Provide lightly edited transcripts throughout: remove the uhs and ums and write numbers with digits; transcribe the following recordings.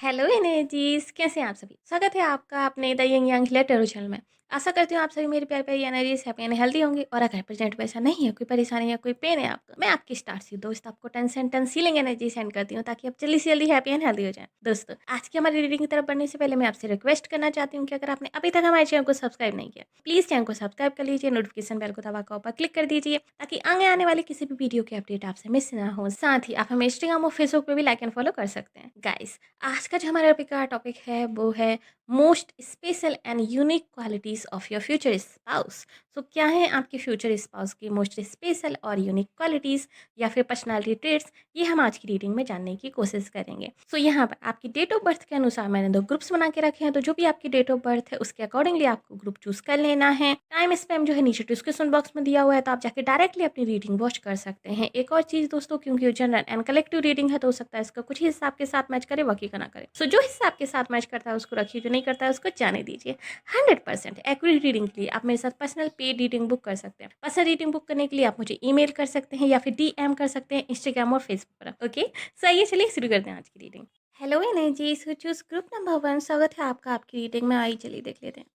Hello energies, कैसे हैं आप सभी। स्वागत है आपका अपने the young young letter channel में। आशा करती हूँ आप सभी मेरे प्यारे प्यारी एनर्जीज हैप्पी एंड हेल्दी होंगे। और अगर प्रेजेंट में ऐसा नहीं है, कोई परेशानी या कोई पेन है आपको, मैं आपकी स्टार सी दोस्त आपको टेंशन सीलिंग एनर्जी सेंड करती हूँ ताकि आप जल्दी से जल्दी हैप्पी एंड हेल्दी हो जाए। दोस्तों, आज की हमारी रीडिंग की तरफ बढ़ने से पहले मैं आपसे रिक्वेस्ट करना चाहती हूँ कि अगर आपने अभी तक हमारे चैनल को सब्सक्राइब नहीं किया, प्लीज चैनल को सब्सक्राइब कर लीजिए, नोटिफिकेशन बेल को दबाकर ऊपर क्लिक कर दीजिए ताकि आगे आने वाली किसी भी वीडियो की अपडेट आपसे मिस ना हो। साथ ही आप हमें इंस्टाग्राम और फेसबुक पे भी लाइक एंड फॉलो कर सकते हैं। गाइस, आज का जो हमारा का टॉपिक है वो है most special and unique qualities of your future spouse. So क्या है आपके फ्यूचर स्पाउस की मोस्ट स्पेशल और यूनिक क्वालिटीज या फिर पर्सनालिटी ट्रेट्स, ये हम आज की रीडिंग में जानने की कोशिश करेंगे। सो यहाँ पर आपकी डेट ऑफ बर्थ के अनुसार मैंने दो ग्रुप्स बना के रखे हैं, तो जो भी आपकी डेट ऑफ बर्थ है उसके अकॉर्डिंगली आपको ग्रुप चूज कर लेना है। टाइम स्पैम जो है नीचे डिस्क्रिप्शन बॉक्स में दिया हुआ है, तो आप जाके डायरेक्टली अपनी रीडिंग वॉच कर सकते हैं। एक और चीज दोस्तों, क्योंकि जनरल एंड कलेक्टिव रीडिंग है तो हो सकता है इसका कुछ ही हिस्सा आपके साथ मैच करे, बाकी का ना करे। सो जो हिस्सा आपके साथ मैच करता है उसको रखिए, जो नहीं करता है उसको जाने दीजिए। 100% एक्यूरेट रीडिंग के लिए आप मेरे साथ पर्सनल पेड रीडिंग बुक कर सकते हैं। पर्सनल रीडिंग बुक करने के लिए आप मुझे ईमेल कर सकते हैं या फिर डीएम कर सकते हैं इंस्टाग्राम और फेसबुक पर। ओके, सो आइए चलिए शुरू करते हैं आज की reading. Hello energy, choose group number 1। स्वागत है आपका आपकी रीडिंग में। आई चलिए देख लेते हैं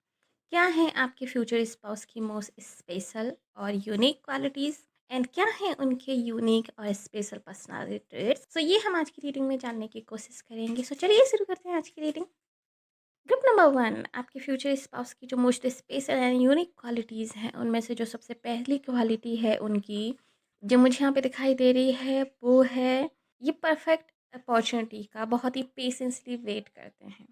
क्या है आपके फ्यूचर स्पाउस की मोस्ट स्पेशल और यूनिक क्वालिटीज एंड क्या है उनके यूनिक और स्पेशल पर्सनालिटी ट्रेट्स। सो ये हम आज की रीडिंग में जानने की कोशिश करेंगे। सो चलिए शुरू करते हैं आज की रीडिंग। ग्रुप नंबर 1, आपके फ्यूचर स्पाउस की जो most special and unique qualities हैं उनमें से जो सबसे पहली क्वालिटी है उनकी, जो मुझे यहाँ पे दिखाई दे रही है, वो है ये परफेक्ट अपॉर्चुनिटी का बहुत ही पेशेंसली वेट करते हैं।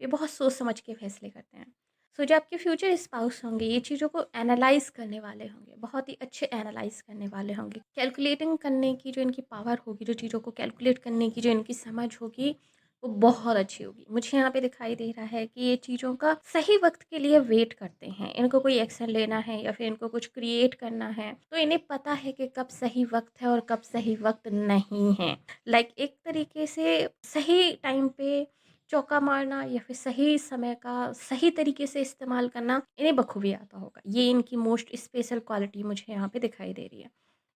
ये बहुत सोच समझ के फैसले करते हैं। सो जो आपके फ्यूचर स्पाउस होंगे ये चीज़ों को एनालाइज करने वाले होंगे, बहुत ही अच्छे एनालाइज करने वाले होंगे। कैलकुलेटिंग करने की जो इनकी पावर होगी, जो चीज़ों को कैलकुलेट करने की जो इनकी समझ होगी, वो बहुत अच्छी होगी। मुझे यहाँ पे दिखाई दे रहा है कि ये चीज़ों का सही वक्त के लिए वेट करते हैं। इनको कोई एक्शन लेना है या फिर इनको कुछ क्रिएट करना है तो इन्हें पता है कि कब सही वक्त है और कब सही वक्त नहीं है। लाइक एक तरीके से सही टाइम पे चौका मारना या फिर सही समय का सही तरीके से इस्तेमाल करना इन्हें बखूबी आता होगा। ये इनकी मोस्ट स्पेशल क्वालिटी मुझे यहाँ पे दिखाई दे रही है।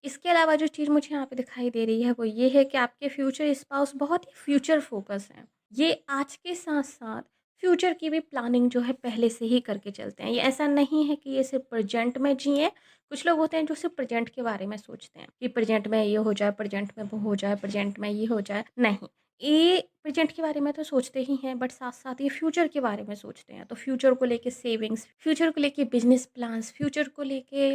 इसके अलावा जो चीज़ मुझे यहाँ पे दिखाई दे रही है वो ये है कि आपके फ्यूचर स्पाउस बहुत ही फ्यूचर फोकस हैं। ये आज के साथ-साथ फ्यूचर की भी प्लानिंग जो है पहले से ही करके चलते हैं। ये ऐसा नहीं है कि ये सिर्फ़ प्रेज़ेंट में जिएँ। कुछ लोग होते हैं जो सिर्फ़ प्रेज़ेंट के बारे में सोचते हैं कि प्रेज़ेंट में ये हो जाए, प्रेज़ेंट में वो हो जाए, प्रेज़ेंट में ये हो जाए। नहीं, ये प्रेज़ेंट के बारे में तो सोचते ही हैं, बट साथ-साथ ये फ्यूचर के बारे में सोचते हैं। तो फ्यूचर को लेके सेविंग्स, फ्यूचर को लेके बिज़नेस प्लान्स, फ्यूचर को लेके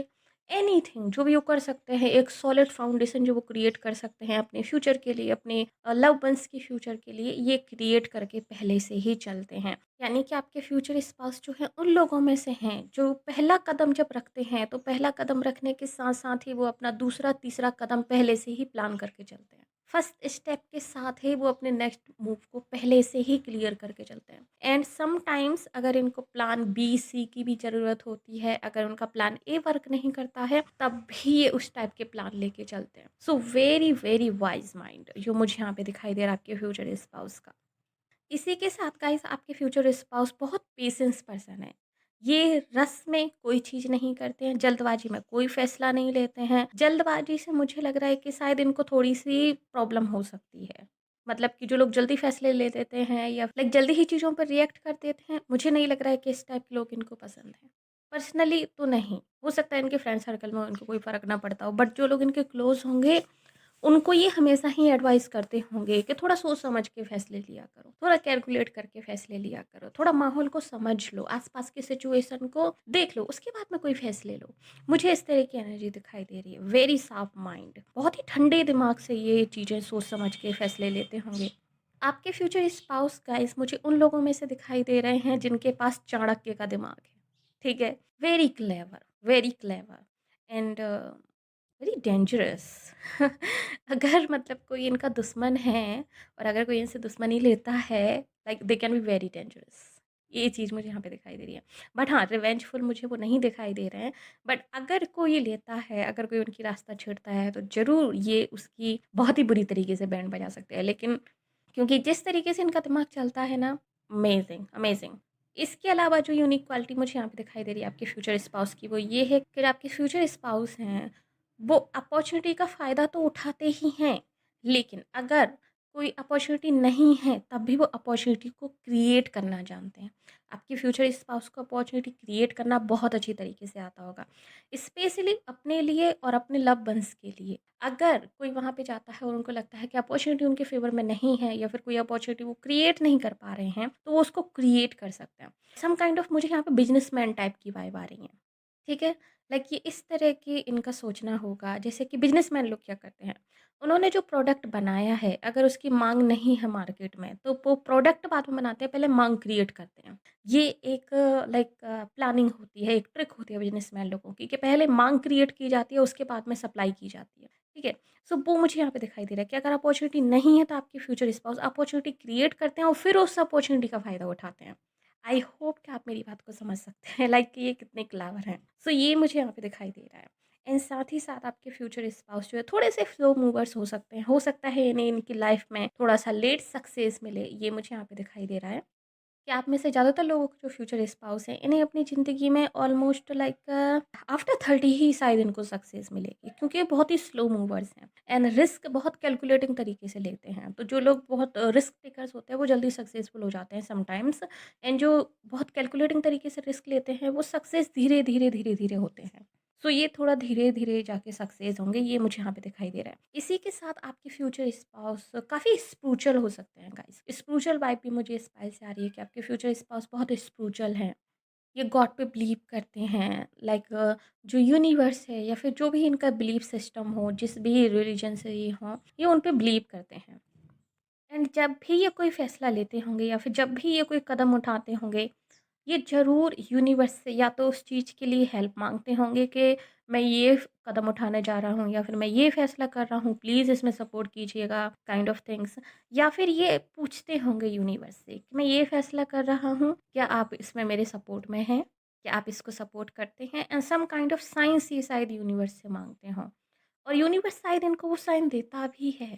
एनीथिंग जो भी वो कर सकते हैं, एक सॉलिड फाउंडेशन जो वो क्रिएट कर सकते हैं अपने फ्यूचर के लिए, अपने लव वंस की फ्यूचर के लिए, ये क्रिएट करके पहले से ही चलते हैं। यानी कि आपके फ्यूचर स्पाउस जो है उन लोगों में से हैं जो पहला कदम जब रखते हैं तो पहला कदम रखने के साथ साथ ही वो अपना दूसरा तीसरा कदम पहले से ही प्लान करके चलते हैं। फर्स्ट स्टेप के साथ ही वो अपने नेक्स्ट मूव को पहले से ही क्लियर करके चलते हैं। एंड समटाइम्स अगर इनको प्लान बी सी की भी ज़रूरत होती है, अगर उनका प्लान ए वर्क नहीं करता है तब भी ये उस टाइप के प्लान लेके चलते हैं। So very very wise mind जो मुझे यहाँ पे दिखाई दे रहा है आपके फ्यूचर स्पाउस का। इसी के साथ गाइस आपके फ्यूचर स्पाउस बहुत पेशेंस पर्सन है। ये रस में कोई चीज़ नहीं करते हैं, जल्दबाजी में कोई फैसला नहीं लेते हैं। जल्दबाजी से मुझे लग रहा है कि शायद इनको थोड़ी-सी प्रॉब्लम हो सकती है। मतलब कि जो लोग जल्दी फैसले ले देते हैं या लाइक जल्दी ही चीज़ों पर रिएक्ट कर देते हैं, मुझे नहीं लग रहा है कि इस टाइप के लोग इनको पसंद हैं। पर्सनली तो नहीं, हो सकता है इनके फ्रेंड सर्कल में उनको कोई फ़र्क ना पड़ता हो, बट जो लोग इनके क्लोज़ होंगे उनको ये हमेशा ही एडवाइस करते होंगे कि थोड़ा सोच समझ के फैसले लिया करो, थोड़ा कैलकुलेट करके फैसले लिया करो, थोड़ा माहौल को समझ लो, आसपास की सिचुएशन को देख लो, उसके बाद में कोई फैसले लो। मुझे इस तरह की एनर्जी दिखाई दे रही है। वेरी शार्प माइंड, बहुत ही ठंडे दिमाग से ये चीज़ें सोच समझ के फैसले लेते होंगे। आपके फ्यूचर स्पाउस गाइस मुझे उन लोगों में से दिखाई दे रहे हैं जिनके पास चाणक्य का दिमाग है। ठीक है, very clever and very dangerous. अगर मतलब कोई इनका दुश्मन है और अगर कोई इनसे दुश्मनी लेता है, like they can be very dangerous. ये चीज़ मुझे यहाँ पे दिखाई दे रही है। बट हाँ, रिवेंजफुल मुझे वो नहीं दिखाई दे रहे हैं। बट अगर कोई लेता है, अगर कोई उनकी रास्ता छेड़ता है तो ज़रूर ये उसकी बहुत ही बुरी तरीके से बैंड बजा सकते हैं। लेकिन क्योंकि जिस तरीके से इनका दिमाग चलता है ना, अमेजिंग अमेजिंग। इसके अलावा जो यूनिक क्वालिटी मुझे यहाँ पे दिखाई दे रही है आपके फ्यूचर स्पाउस की, वो ये है कि आपके फ्यूचर स्पाउस हैं वो अपॉर्चुनिटी का फ़ायदा तो उठाते ही हैं, लेकिन अगर कोई अपॉर्च्युनिटी नहीं है, तब भी वो अपॉर्च्युनिटी को क्रिएट करना जानते हैं। आपके फ्यूचर स्पाउस को अपॉर्च्युनिटी क्रिएट करना बहुत अच्छी तरीके से आता होगा, स्पेशली अपने लिए और अपने लव वन्स के लिए। अगर कोई वहाँ पे जाता है और उनको लगता है कि अपॉर्च्युनिटी उनके फ़ेवर में नहीं है या फिर कोई अपॉर्च्युनिटी वो क्रिएट नहीं कर पा रहे हैं, तो वो उसको क्रिएट कर सकते हैं। सम काइंड ऑफ मुझे यहाँ पे बिज़नेसमैन टाइप की वाइब आ रही है। ठीक है? लाइक ये इस तरह की इनका सोचना होगा, जैसे कि बिज़नेसमैन लोग क्या करते हैं, उन्होंने जो प्रोडक्ट बनाया है, अगर उसकी माँग नहीं है मार्केट में, तो वो प्रोडक्ट बाद में बनाते हैं, पहले माँग क्रिएट करते हैं। ये एक लाइक प्लानिंग होती है, एक ट्रिक होती है बिज़नेसमैन लोगों की कि पहले माँग क्रिएट की जाती है, उसके बाद में सप्लाई की जाती है। ठीक है? सो वो मुझे यहाँ पे दिखाई दे रहा है कि अगर अपॉर्च्युनिटी नहीं है, तो आपके फ्यूचर स्पाउस अपॉर्च्युनिटी क्रिएट करते हैं और फिर उस अपॉर्च्युनिटी का फ़ायदा उठाते हैं। आई होप कि आप मेरी बात को समझ सकते हैं लाइक ये कितने क्लेवर हैं। सो ये मुझे यहाँ पे दिखाई दे रहा है। एंड साथ ही साथ आपके फ्यूचर स्पाउस जो है थोड़े से स्लो मूवर्स हो सकते हैं। हो सकता है इन्हें इनकी लाइफ में थोड़ा-सा लेट सक्सेस मिले, ये मुझे यहाँ पे दिखाई दे रहा है। कि आप में से ज़्यादातर लोगों को जो फ्यूचर स्पाउस हैं, इन्हें अपनी ज़िंदगी में ऑलमोस्ट लाइक आफ्टर 30 ही शायद इनको सक्सेस मिलेगी, क्योंकि ये बहुत ही स्लो मूवर्स हैं एंड रिस्क बहुत कैलकुलेटिंग तरीके से लेते हैं। तो जो लोग बहुत रिस्क टेकर्स होते हैं, वो जल्दी सक्सेसफुल हो जाते हैं समटाइम्स, एंड जो बहुत कैलकुलेटिंग तरीके से रिस्क लेते हैं, वो सक्सेस धीरे-धीरे होते हैं। सो ये थोड़ा धीरे-धीरे जाके सक्सेस होंगे, ये मुझे यहाँ पे दिखाई दे रहा है। इसी के साथ आपके फ्यूचर स्पाउस काफ़ी स्पिरिचुअल हो सकते हैं गाइस। स्पिरिचुअल वाइब भी मुझे इस बात से आ रही है कि आपके फ्यूचर स्पाउस बहुत स्पिरिचुअल हैं। ये गॉड पे बिलीव करते हैं, लाइक जो यूनिवर्स है या फिर जो भी इनका बिलीफ सिस्टम हो, जिस भी रिलीजन से ये हों, ये उन पे बिलीव करते हैं। एंड जब भी ये कोई फ़ैसला लेते होंगे या फिर जब भी ये कोई कदम उठाते होंगे, ये ज़रूर यूनिवर्स से या तो उस चीज़ के लिए हेल्प माँगते होंगे कि मैं ये कदम उठाने जा रहा हूँ या फिर मैं ये फ़ैसला कर रहा हूँ, प्लीज़ इसमें सपोर्ट कीजिएगा, काइंड ऑफ थिंग्स। या फिर ये पूछते होंगे यूनिवर्स से कि मैं ये फ़ैसला कर रहा हूँ, क्या आप इसमें मेरे सपोर्ट में हैं? क्या आप इसको सपोर्ट करते हैं? And some kind of science ये शायद यूनिवर्स से माँगते हों, और यूनिवर्स शायद इनको वो साइन देता भी है।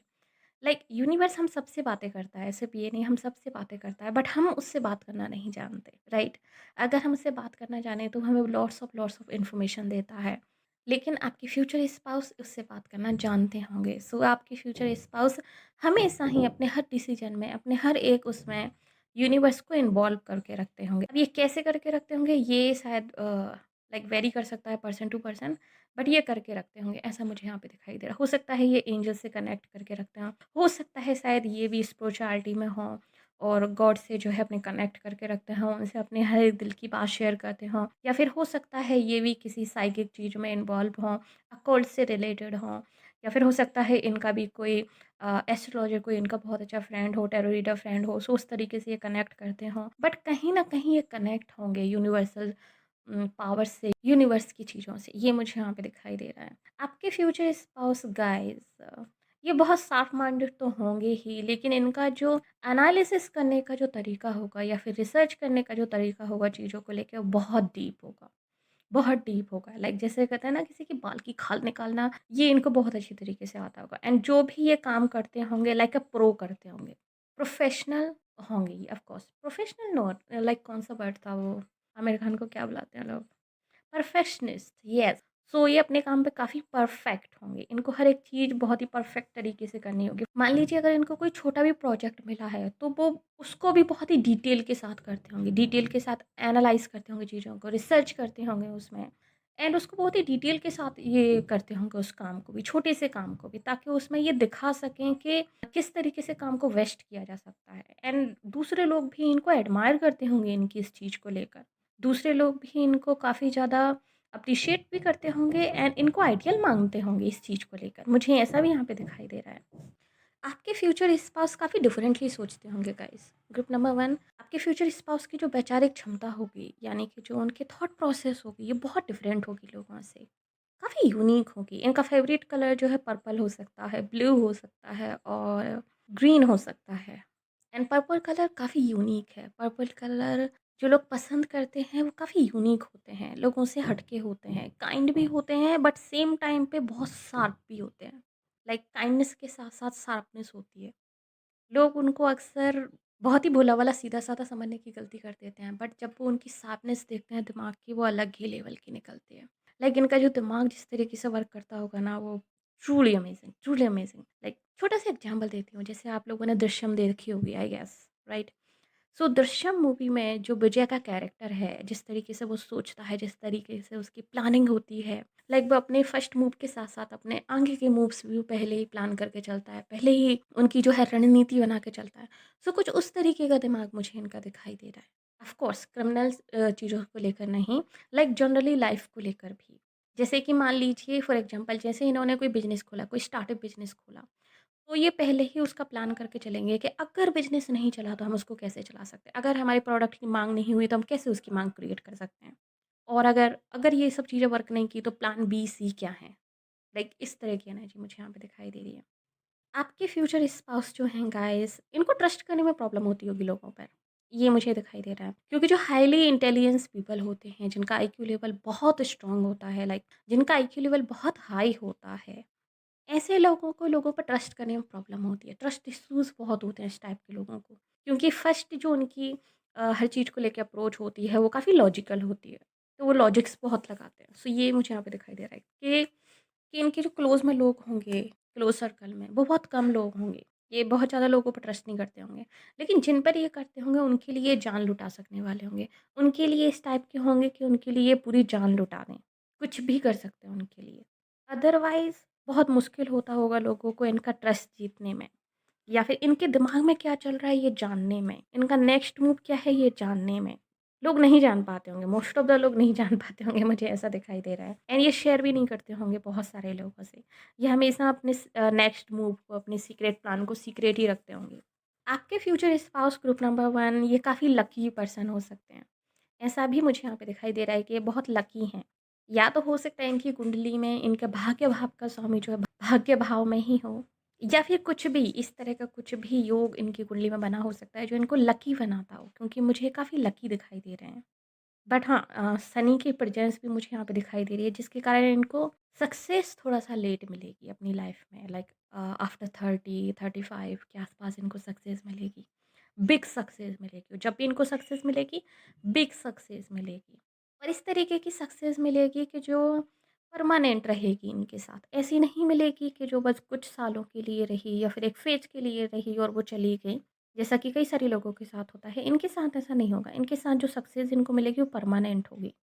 लाइक यूनिवर्स हम सबसे बातें करता है, सिर्फ ये नहीं, हम सबसे बातें करता है, बट हम उससे बात करना नहीं जानते, राइट? अगर हम उससे बात करना जाने तो हमें लॉट्स ऑफ इन्फॉर्मेशन देता है, लेकिन आपके फ्यूचर स्पाउस उससे बात करना जानते होंगे। सो आपके फ्यूचर स्पाउस हमेशा ही अपने हर डिसीजन में, अपने हर एक उसमें यूनिवर्स को इन्वॉल्व करके रखते होंगे। अब ये कैसे करके रखते होंगे, ये शायद लाइक वेरी कर सकता है पर्सन टू पर्सन, बट ये करके रखते होंगे, ऐसा मुझे यहाँ पे दिखाई दे रहा है। हो सकता है ये एंजल से कनेक्ट करके रखते हों, हो सकता है शायद ये भी स्पिरिचुअलिटी में हों और गॉड से जो है अपने कनेक्ट करके रखते हों, उनसे अपने हर एक दिल की बात शेयर करते हों, या फिर हो सकता है ये भी किसी साइकिक चीज़ में इन्वॉल्व हों, अकॉल्ट से रिलेटेड हों, या फिर हो सकता है इनका भी कोई एस्ट्रोलॉजर कोई इनका बहुत अच्छा फ्रेंड हो, टैरो रीडर फ्रेंड हो, सो उस तरीके से ये कनेक्ट करते हों। बट कहीं न कहीं ये कनेक्ट होंगे यूनिवर्सल पावर से, यूनिवर्स की चीज़ों से, ये मुझे यहाँ पे दिखाई दे रहा है। आपके फ्यूचर स्पाउस गाइज़ ये बहुत साफ माइंडेड तो होंगे ही, लेकिन इनका जो एनालिसिस करने का जो तरीका होगा या फिर रिसर्च करने का जो तरीका होगा चीज़ों को लेके, वो बहुत डीप होगा, बहुत डीप होगा। लाइक जैसे कहते हैं ना किसी की बाल की खाल निकालना, ये इनको बहुत अच्छी तरीके से आता होगा, एंड जो भी ये काम करते होंगे लाइक अ प्रो करते होंगे, प्रोफ़ेशनल होंगे ये of course. Professional not like कौन सा वर्ड था वो? आमिर खान को क्या बुलाते हैं लोग? Perfectionist, yes. सो ये अपने काम पे काफ़ी परफेक्ट होंगे। इनको हर एक चीज़ बहुत ही परफेक्ट तरीके से करनी होगी। मान लीजिए अगर इनको कोई छोटा भी प्रोजेक्ट मिला है, तो वो उसको भी बहुत ही डिटेल के साथ करते होंगे। डिटेल के साथ एनालाइज़ करते होंगे चीज़ों को, रिसर्च करते होंगे उसमें, एंड उसको बहुत ही डिटेल के साथ ये करते होंगे उस काम को भी, छोटे से काम को भी, ताकि उसमें ये दिखा सकें कि किस तरीके से काम को वेस्ट किया जा सकता है, एंड दूसरे लोग भी इनको एडमायर करते होंगे इनकी इस चीज़ को लेकर। दूसरे लोग भी इनको काफ़ी ज़्यादा अप्रिशिएट भी करते होंगे एंड इनको आइडियल मानते होंगे इस चीज़ को लेकर। मुझे ऐसा भी यहाँ पे दिखाई दे रहा है। आपके फ्यूचर स्पाउस काफ़ी डिफरेंटली सोचते होंगे गाइस। ग्रुप नंबर 1, आपके फ्यूचर स्पाउस की जो वैचारिक क्षमता होगी, यानी कि जो उनकी थॉट प्रोसेस होगी, ये बहुत डिफरेंट होगी लोगों से। काफ़ी यूनिक होगी। इनका फेवरेट कलर जो है पर्पल हो सकता है, ब्लू हो सकता है और ग्रीन हो सकता है। एंड पर्पल कलर काफ़ी यूनिक है। पर्पल कलर जो लोग पसंद करते हैं वो काफ़ी यूनिक होते हैं, लोगों से हटके होते हैं, काइंड भी होते हैं, बट सेम टाइम पे बहुत शार्प भी होते हैं। लाइक काइंडनेस के साथ-साथ शार्पनेस होती है। लोग उनको अक्सर बहुत ही भोला-भाला सीधा-साधा समझने की गलती कर देते हैं, बट जब वो उनकी शार्पनेस देखते हैं दिमाग की, वो अलग ही लेवल की निकलती है। लाइक इनका जो दिमाग जिस तरीके से वर्क करता होगा ना, वो ट्रूली अमेजिंग, लाइक छोटा सा एग्जांपल देती हूँ, जैसे आप लोगों ने दृश्यम देखी होगी I guess, right? So Drishyam movie में जो विजय का कैरेक्टर है, जिस तरीके से वो सोचता है, जिस तरीके से उसकी प्लानिंग होती है, लाइक वो अपने फर्स्ट मूव के साथ-साथ अपने आगे के मूव्स भी वो पहले ही प्लान करके चलता है, पहले ही उनकी जो है रणनीति बना के चलता है। सो कुछ उस तरीके का दिमाग मुझे इनका दिखाई दे रहा है। ऑफ कोर्स क्रिमिनल्स चीज़ों को लेकर नहीं, लाइक जनरली लाइफ़ को लेकर भी। जैसे कि मान लीजिए फॉर एग्ज़ाम्पल, जैसे इन्होंने कोई बिज़नेस खोला, कोई स्टार्टअप बिज़नेस खोला। तो ये पहले ही उसका प्लान करके चलेंगे कि अगर बिज़नेस नहीं चला तो हम उसको कैसे चला सकते हैं? अगर हमारे प्रोडक्ट की माँग नहीं हुई तो हम कैसे उसकी माँग क्रिएट कर सकते हैं? और अगर अगर ये सब चीज़ें वर्क नहीं की तो प्लान बी, सी क्या है? लाइक इस तरह की एनर्जी मुझे यहाँ पे दिखाई दे रही है। आपके फ्यूचर स्पाउस जो हैं गाइस, इनको ट्रस्ट करने में प्रॉब्लम होती होगी लोगों पर। ये मुझे दिखाई दे रहा है। क्योंकि जो हाइली इंटेलिजेंस पीपल होते हैं, जिनका आईक्यू लेवल बहुत स्ट्रॉन्ग होता है, लाइक जिनका आईक्यू लेवल बहुत हाई होता है, ऐसे लोगों को लोगों पर ट्रस्ट करने में प्रॉब्लम होती है। ट्रस्ट इश्यूज़ बहुत होते हैं इस टाइप के लोगों को। क्योंकि फर्स्ट जो उनकी हर चीज़ को लेके अप्रोच होती है, वो काफ़ी लॉजिकल होती है। तो वो लॉजिक्स बहुत लगाते हैं। सो ये मुझे यहाँ पे दिखाई दे रहा है कि इनके जो क्लोज़ में लोग होंगे, क्लोज़ सर्कल में, वो बहुत कम लोग होंगे। ये बहुत ज़्यादा लोगों पर ट्रस्ट नहीं करते होंगे। लेकिन जिन पर ये करते होंगे, उनके लिए जान लुटा सकने वाले होंगे। उनके लिए इस टाइप के होंगे कि उनके लिए पूरी जान लुटा दें। कुछ भी कर सकते हैं उनके लिए। अदरवाइज़ बहुत मुश्किल होता होगा लोगों को इनका ट्रस्ट जीतने में, या फिर इनके दिमाग में क्या चल रहा है ये जानने में, इनका नेक्स्ट मूव क्या है ये जानने में। लोग नहीं जान पाते होंगे, मोस्ट ऑफ द लोग नहीं जान पाते होंगे, मुझे ऐसा दिखाई दे रहा है। एंड ये शेयर भी नहीं करते होंगे बहुत सारे लोगों से। ये हमेशा अपने नेक्स्ट मूव को, अपने सीक्रेट प्लान को सीक्रेट ही रखते होंगे। आपके फ्यूचर स्पाउस ग्रुप नंबर 1 ये काफ़ी लकी पर्सन हो सकते हैं। ऐसा भी मुझे यहाँ पे दिखाई दे रहा है कि ये बहुत लकी हैं। या तो हो सकता है इनकी कुंडली में इनके भाग्य भाव का स्वामी जो है भाग्य भाव में ही हो, या फिर कुछ भी इस तरह का कुछ भी योग इनकी कुंडली में बना हो सकता है जो इनको लकी बनाता हो, क्योंकि मुझे काफ़ी लकी दिखाई दे रहे हैं। बट हाँ, शनि की प्रेजेंस भी मुझे यहाँ पे दिखाई दे रही है, जिसके कारण इनको सक्सेस थोड़ा सा लेट मिलेगी अपनी लाइफ में, लाइक आफ्टर 30-35 के आसपास इनको सक्सेस मिलेगी। बिग सक्सेस मिलेगी, जब भी इनको सक्सेस मिलेगी, बिग सक्सेस मिलेगी। और इस तरीके की सक्सेस मिलेगी कि जो परमानेंट रहेगी इनके साथ। ऐसी नहीं मिलेगी कि जो बस कुछ सालों के लिए रही या फिर एक फेज के लिए रही और वो चली गई, जैसा कि कई सारे लोगों के साथ होता है। इनके साथ ऐसा नहीं होगा। इनके साथ जो सक्सेस इनको मिलेगी वो परमानेंट होगी।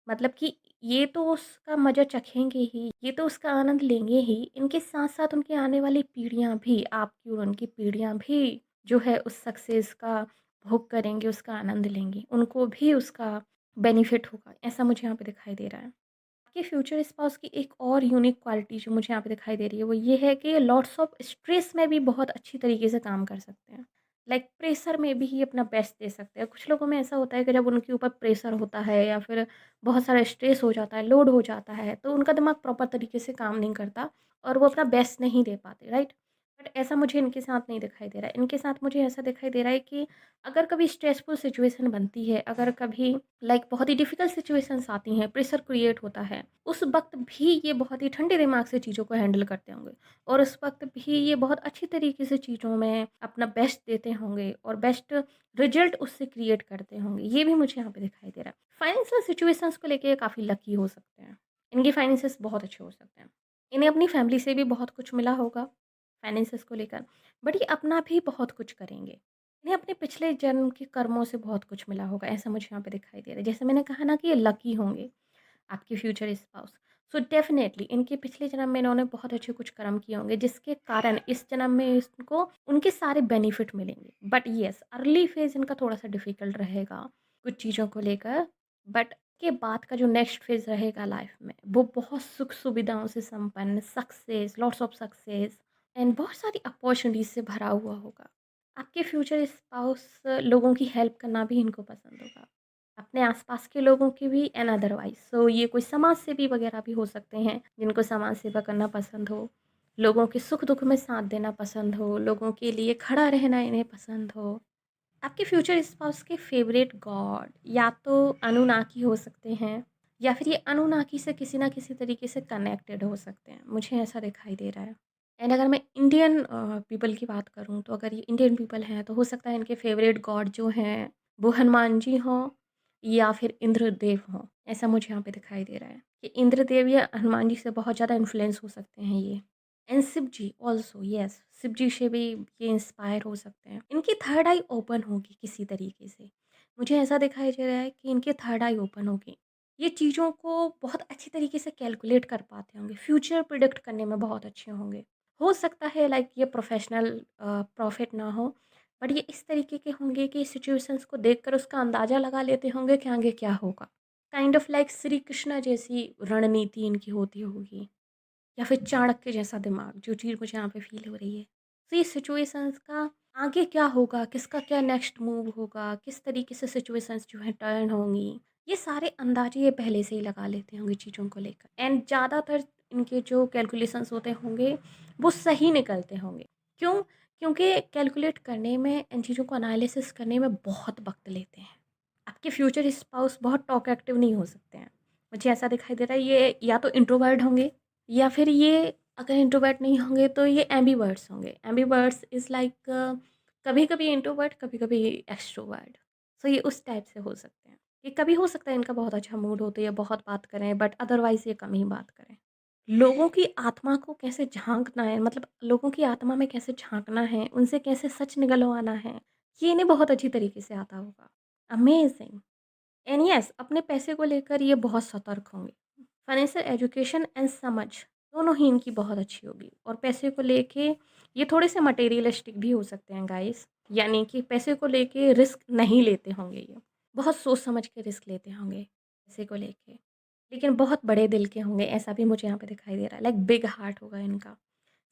मतलब कि ये तो उसका मज़ा चखेंगे ही, ये तो उसका आनंद लेंगे ही, इनके साथ-साथ उनकी आने वाली पीढ़ियाँ भी, आपकी और उनकी पीढ़ियाँ भी जो है उस सक्सेस का भोग करेंगे, उसका आनंद लेंगी। उनको भी उसका बेनिफिट होगा, ऐसा मुझे यहाँ पे दिखाई दे रहा है। आपके फ्यूचर स्पाउस की एक और यूनिक क्वालिटी जो मुझे यहाँ पे दिखाई दे रही है, वो ये है कि लॉट्स ऑफ स्ट्रेस में भी बहुत अच्छी तरीके से काम कर सकते हैं। लाइक प्रेशर में भी अपना बेस्ट दे सकते हैं। कुछ लोगों में ऐसा होता है कि जब उनके ऊपर प्रेशर होता है या फिर बहुत सारा स्ट्रेस हो जाता है, लोड हो जाता है, तो उनका दिमाग प्रॉपर तरीके से काम नहीं करता और वो अपना बेस्ट नहीं दे पाते, राइट? बट ऐसा मुझे इनके साथ नहीं दिखाई दे रहा है। इनके साथ मुझे ऐसा दिखाई दे रहा है कि अगर कभी स्ट्रेसफुल सिचुएशन बनती है, अगर कभी लाइक बहुत ही डिफ़िकल्ट सिचुएशंस आती हैं, प्रेशर क्रिएट होता है, उस वक़्त भी ये बहुत ही ठंडे दिमाग से चीज़ों को हैंडल करते होंगे और उस वक़्त भी ये बहुत अच्छी तरीके से चीज़ों में अपना बेस्ट देते होंगे और बेस्ट रिज़ल्ट उससे क्रिएट करते होंगे। ये भी मुझे यहाँ पे दिखाई दे रहा है। फाइनेंशियल सिचुएशंस को लेके ये काफ़ी लकी हो सकते हैं। इनके फाइनेंसेस बहुत अच्छे हो सकते हैं। इन्हें अपनी फैमिली से भी बहुत कुछ मिला होगा, फाइनेंसेस को लेकर, बट ये अपना भी बहुत कुछ करेंगे। इन्हें अपने पिछले जन्म के कर्मों से बहुत कुछ मिला होगा, ऐसा मुझे यहाँ पे दिखाई दे रहा है। जैसे मैंने कहा ना कि ये लकी होंगे, आपके फ्यूचर स्पाउस। सो डेफ़िनेटली इनके पिछले जन्म में इन्होंने बहुत अच्छे कुछ कर्म किए होंगे, जिसके कारण इस जन्म में इसको उनके सारे बेनिफिट मिलेंगे। बट येस, अर्ली फ़ेज़ इनका थोड़ा-सा डिफ़िकल्ट रहेगा, कुछ चीज़ों को लेकर। बट के बाद का जो नेक्स्ट फ़ेज़ रहेगा लाइफ़ में, वो बहुत सुख-सुविधाओं से संपन्न, success, lots of success and बहुत सारी अपॉर्च्युनिटीज़ से भरा हुआ होगा। आपके फ्यूचर स्पाउस लोगों की हेल्प करना भी इनको पसंद होगा। अपने आसपास के लोगों की भी एंड अदरवाइज़। सो ये कोई समाज सेवी वगैरह भी हो सकते हैं, जिनको समाज सेवा करना पसंद हो, लोगों के सुख-दुःख में साथ देना पसंद हो, लोगों के लिए खड़ा रहना इन्हें पसंद हो। आपके फ्यूचर स्पाउस के फ़ेवरेट गॉड या तो अनुनाकी हो सकते हैं, या फिर ये अनुनाकी से किसी न किसी तरीके से कनेक्टेड हो सकते हैं। मुझे ऐसा दिखाई दे रहा है। एंड अगर मैं इंडियन पीपल की बात करूँ, तो अगर ये इंडियन पीपल हैं तो हो सकता है इनके फेवरेट गॉड जो हैं वो हनुमान जी हों या फिर इंद्रदेव हों। ऐसा मुझे यहाँ पे दिखाई दे रहा है कि इंद्रदेव या हनुमान जी से बहुत ज़्यादा इन्फ्लुएंस हो सकते हैं ये। And Shiv ji also, yes, Shiv ji से भी ये इंस्पायर हो सकते हैं। इनकी थर्ड आई ओपन होगी किसी तरीके से। मुझे ऐसा दिखाई दे रहा है कि इनकी थर्ड आई ओपन होगी। ये चीज़ों को बहुत अच्छी तरीके से कैलकुलेट कर पाते होंगे, फ्यूचर प्रिडिक्ट करने में बहुत अच्छे होंगे। हो सकता है लाइक ये प्रोफेशनल प्रॉफिट ना हो, बट ये इस तरीके के होंगे कि सिचुएशंस को देखकर उसका अंदाज़ा लगा लेते होंगे कि आगे क्या होगा। Kind of like Shri Krishna जैसी रणनीति इनकी होती होगी, या फिर चाणक्य जैसा दिमाग, जो चीज़ मुझे यहाँ पे फ़ील हो रही है। तो ये सिचुएशंस का आगे क्या होगा, किसका क्या नेक्स्ट मूव होगा, किस तरीके से सिचुएशंस जो हैं टर्न होंगी, ये सारे अंदाज़े ये पहले से ही लगा लेते होंगे चीज़ों को लेकर। एंड ज़्यादातर इनके जो कैलकुलेशंस होते होंगे, वो सही निकलते होंगे। क्यों? क्योंकि कैलकुलेट करने में, इन चीज़ों को एनालिसिस करने में बहुत वक़्त लेते हैं। आपके फ्यूचर स्पाउस बहुत टॉक एक्टिव नहीं हो सकते हैं। मुझे ऐसा दिखाई दे रहा है ये या तो इंट्रोवर्ट होंगे, या फिर ये अगर इंट्रोवर्ट नहीं होंगे तो ये एम्बीवर्ट्स होंगे। एम्बीवर्ट्स इज़ लाइक कभी-कभी इंट्रोवर्ट, कभी-कभी एक्सट्रोवर्ट। सो ये उस टाइप से हो सकते हैं। ये कभी हो सकता है इनका बहुत अच्छा मूड हो तो ये बहुत बात करें, बट अदरवाइज़ ये कम ही बात करें। लोगों की आत्मा को कैसे झाँकना है, मतलब लोगों की आत्मा में कैसे झाँकना है, उनसे कैसे सच निकलवाना है, ये इन्हें बहुत अच्छी तरीके से आता होगा। अमेज़िंग! एंड यस, अपने पैसे को लेकर ये बहुत सतर्क होंगे। फाइनेंशियल एजुकेशन एंड समझ दोनों ही इनकी बहुत अच्छी होगी, और पैसे को लेके ये थोड़े से मटेरियलिस्टिक भी हो सकते हैं गाइस, यानी कि पैसे को लेके रिस्क नहीं लेते होंगे ये, बहुत सोच समझ के रिस्क लेते होंगे पैसे को लेके, लेकिन बहुत बड़े दिल के होंगे, ऐसा भी मुझे यहाँ पे दिखाई दे रहा है। लाइक बिग हार्ट होगा इनका,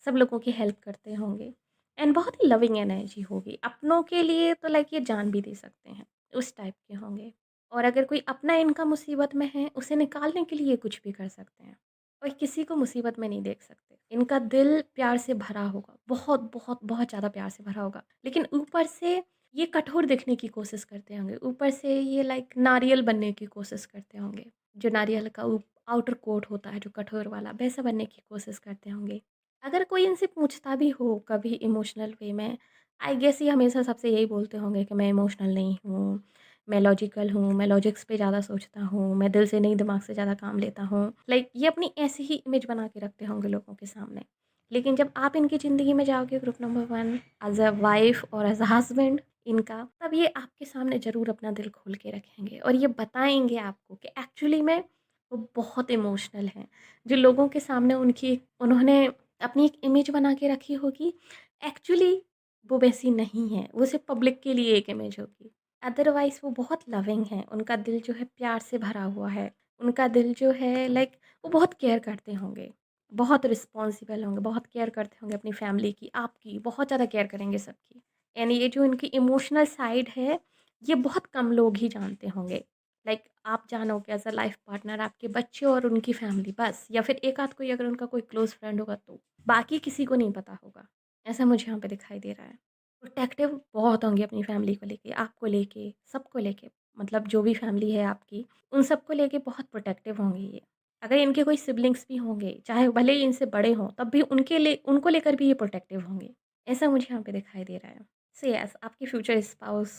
सब लोगों की हेल्प करते होंगे, एंड बहुत ही लविंग एनर्जी होगी। अपनों के लिए तो लाइक ये जान भी दे सकते हैं, उस टाइप के होंगे। और अगर कोई अपना इनका मुसीबत में है, उसे निकालने के लिए कुछ भी कर सकते हैं, और किसी को मुसीबत में नहीं देख सकते। इनका दिल प्यार से भरा होगा, बहुत, बहुत, बहुत ज़्यादा प्यार से भरा होगा। लेकिन ऊपर से ये कठोर दिखने की कोशिश करते होंगे, ऊपर से ये लाइक नारियल बनने की कोशिश करते होंगे। जो नारियल का आउटर कोट होता है, जो कठोर वाला, वैसा बनने की कोशिश करते होंगे। अगर कोई इनसे पूछता भी हो कभी इमोशनल वे में, आई गेस ये हमेशा सबसे यही बोलते होंगे कि मैं इमोशनल नहीं हूँ, मैं लॉजिकल हूँ, मैं लॉजिक्स पे ज़्यादा सोचता हूँ, मैं दिल से नहीं दिमाग से ज़्यादा काम लेता हूँ। लाइक ये अपनी ऐसी ही इमेज बना के रखते होंगे लोगों के सामने। लेकिन जब आप इनकी ज़िंदगी में जाओगे group number 1 as a wife और एज़ अ हस्बैंड इनका, तब ये आपके सामने ज़रूर अपना दिल खोल के रखेंगे, और ये बताएँगे आपको कि एक्चुअली में वो बहुत इमोशनल हैं। जो लोगों के सामने उनकी उन्होंने अपनी एक इमेज बना के रखी होगी, एक्चुअली वो वैसी नहीं है, वो सिर्फ़ पब्लिक के लिए एक इमेज होगी। अदरवाइज़ वो बहुत लविंग हैं, उनका दिल जो है प्यार से भरा हुआ है। उनका दिल जो है लाइक वो बहुत केयर करते होंगे, बहुत रिस्पॉन्सिबल होंगे, बहुत केयर करते होंगे अपनी फैमिली की, आपकी, बहुत ज़्यादा केयर करेंगे सबकी। एंड ये जो इनकी इमोशनल साइड है, ये बहुत कम लोग ही जानते होंगे। लाइक आप जानोगे एज़ अ लाइफ़ पार्टनर, आपके बच्चे और उनकी फैमिली बस, या फिर एक आध कोई अगर उनका कोई क्लोज़ फ्रेंड होगा तो। बाकी किसी को नहीं पता होगा, ऐसा मुझे यहाँ पे दिखाई दे रहा है। प्रोटेक्टिव बहुत होंगे अपनी फैमिली को लेके, आपको लेके, सबको लेके, मतलब जो भी फैमिली है आपकी, उन सबको लेके बहुत प्रोटेक्टिव होंगे ये। अगर इनके कोई सिबलिंग्स भी होंगे, चाहे भले ही इनसे बड़े हों, तब भी उनको लेकर भी ये प्रोटेक्टिव होंगे। ऐसा मुझे यहाँ पे दिखाई दे रहा है। सो यस, आपकी future spouse